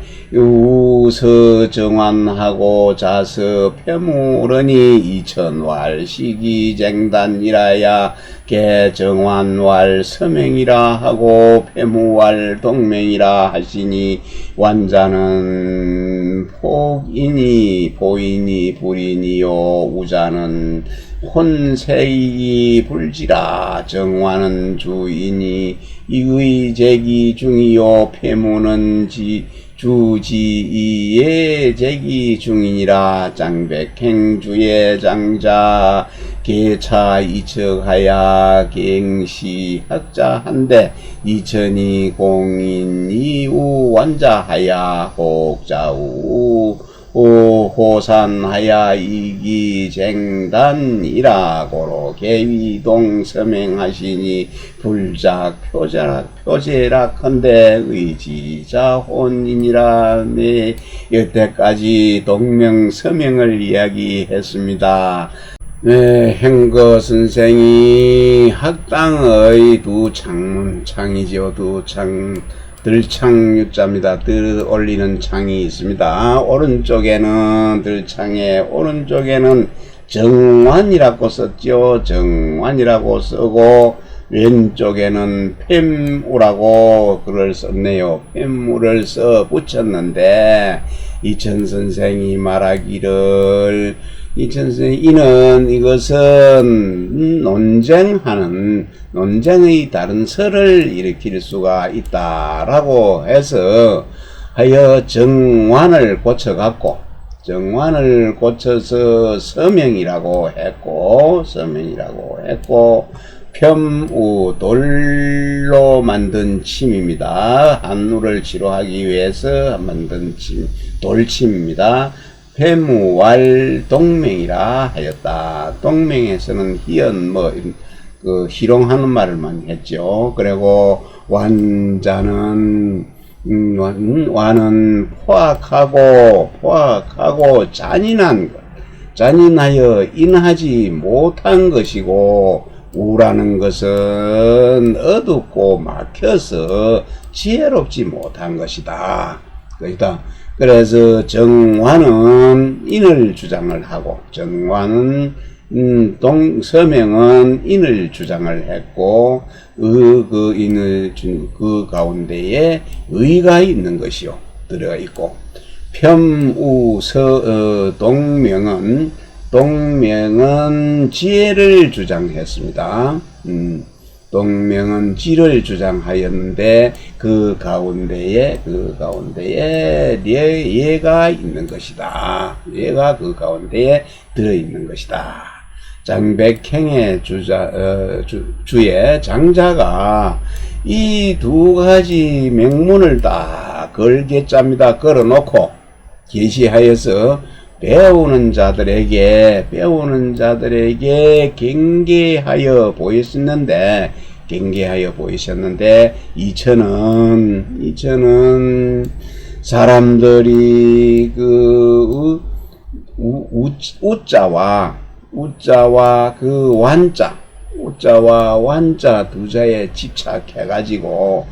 우서정환하고 자서 폐무론이 이천왈 시기쟁단이라야 개정환왈 서명이라 하고 폐무왈 동맹이라 하시니 완자는 폭이니 보이니 불이니요 우자는 혼세이 불지라 정화는 주이니 이의 제기 중이요 폐무는 주지이의 제기 중이니라 장백행주의 장자 개차 이척하야 갱시 학자 한데 이천이 공인 이우 완자하야 혹자우 호산하야 이기쟁단이라고로 계위동 서명하시니 불작 표제락한데 의지자 혼이니라. 네, 여태까지 동명 서명을 이야기했습니다. 네, 행거 선생이 학당의 두 창문창이지요. 두 들창유자입니다. 들 올리는 창이 있습니다. 오른쪽에는 들창에 오른쪽에는 정환이라고 썼죠. 정환이라고 쓰고 왼쪽에는 폐무라고 글을 썼네요. 폐무를 써 붙였는데 이천 선생이 말하기를 이는 이것은 논쟁의 다른 설을 일으킬 수가 있다라고 해서 하여 정환을 고쳐서 서명이라고 했고 펴무 돌로 만든 침입니다. 한누를 치료하기 위해서 만든 돌침입니다. 폐무왈 동맹이라 하였다. 동맹에서는 희연 희롱하는 말을만 했죠. 그리고 완자는 완은 포악하고 잔인하여 인하지 못한 것이고 우라는 것은 어둡고 막혀서 지혜롭지 못한 것이다. 그래서 정환은 인을 주장을 하고 정환은 서명은 인을 주장을 했고 그 가운데에 의가 있는 것이요 들어가 있고 동명은 지혜를 주장했습니다. 동명은 지를 주장하였는데 그 가운데에 예가 있는 것이다. 예가 그 가운데에 들어 있는 것이다. 장백행의 주의 장자가 이 두 가지 명문을 딱 걸겠답니다. 걸어놓고 계시하여서 배우는 자들에게 경계하여 보이셨는데 이천은 사람들이 그 우자와 그 완자 두 자에 집착해가지고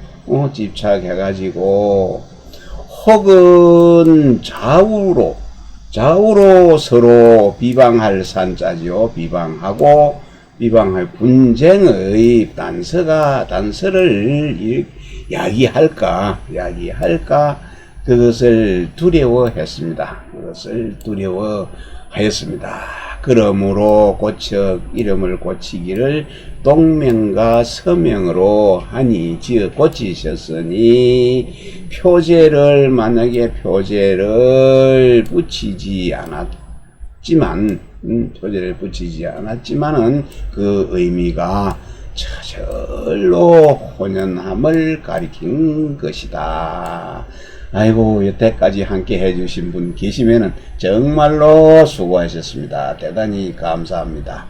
혹은 좌우로 서로 비방할 산자지요. 비방할 분쟁의 단서를 야기할까 그것을 두려워하였습니다. 그러므로 이름을 고치기를 동명과 서명으로 하니 고치셨으니 만약에 표제를 붙이지 않았지만은 그 의미가 저절로 혼연함을 가리킨 것이다. 아이고, 여태까지 함께 해주신 분 계시면은 정말로 수고하셨습니다. 대단히 감사합니다.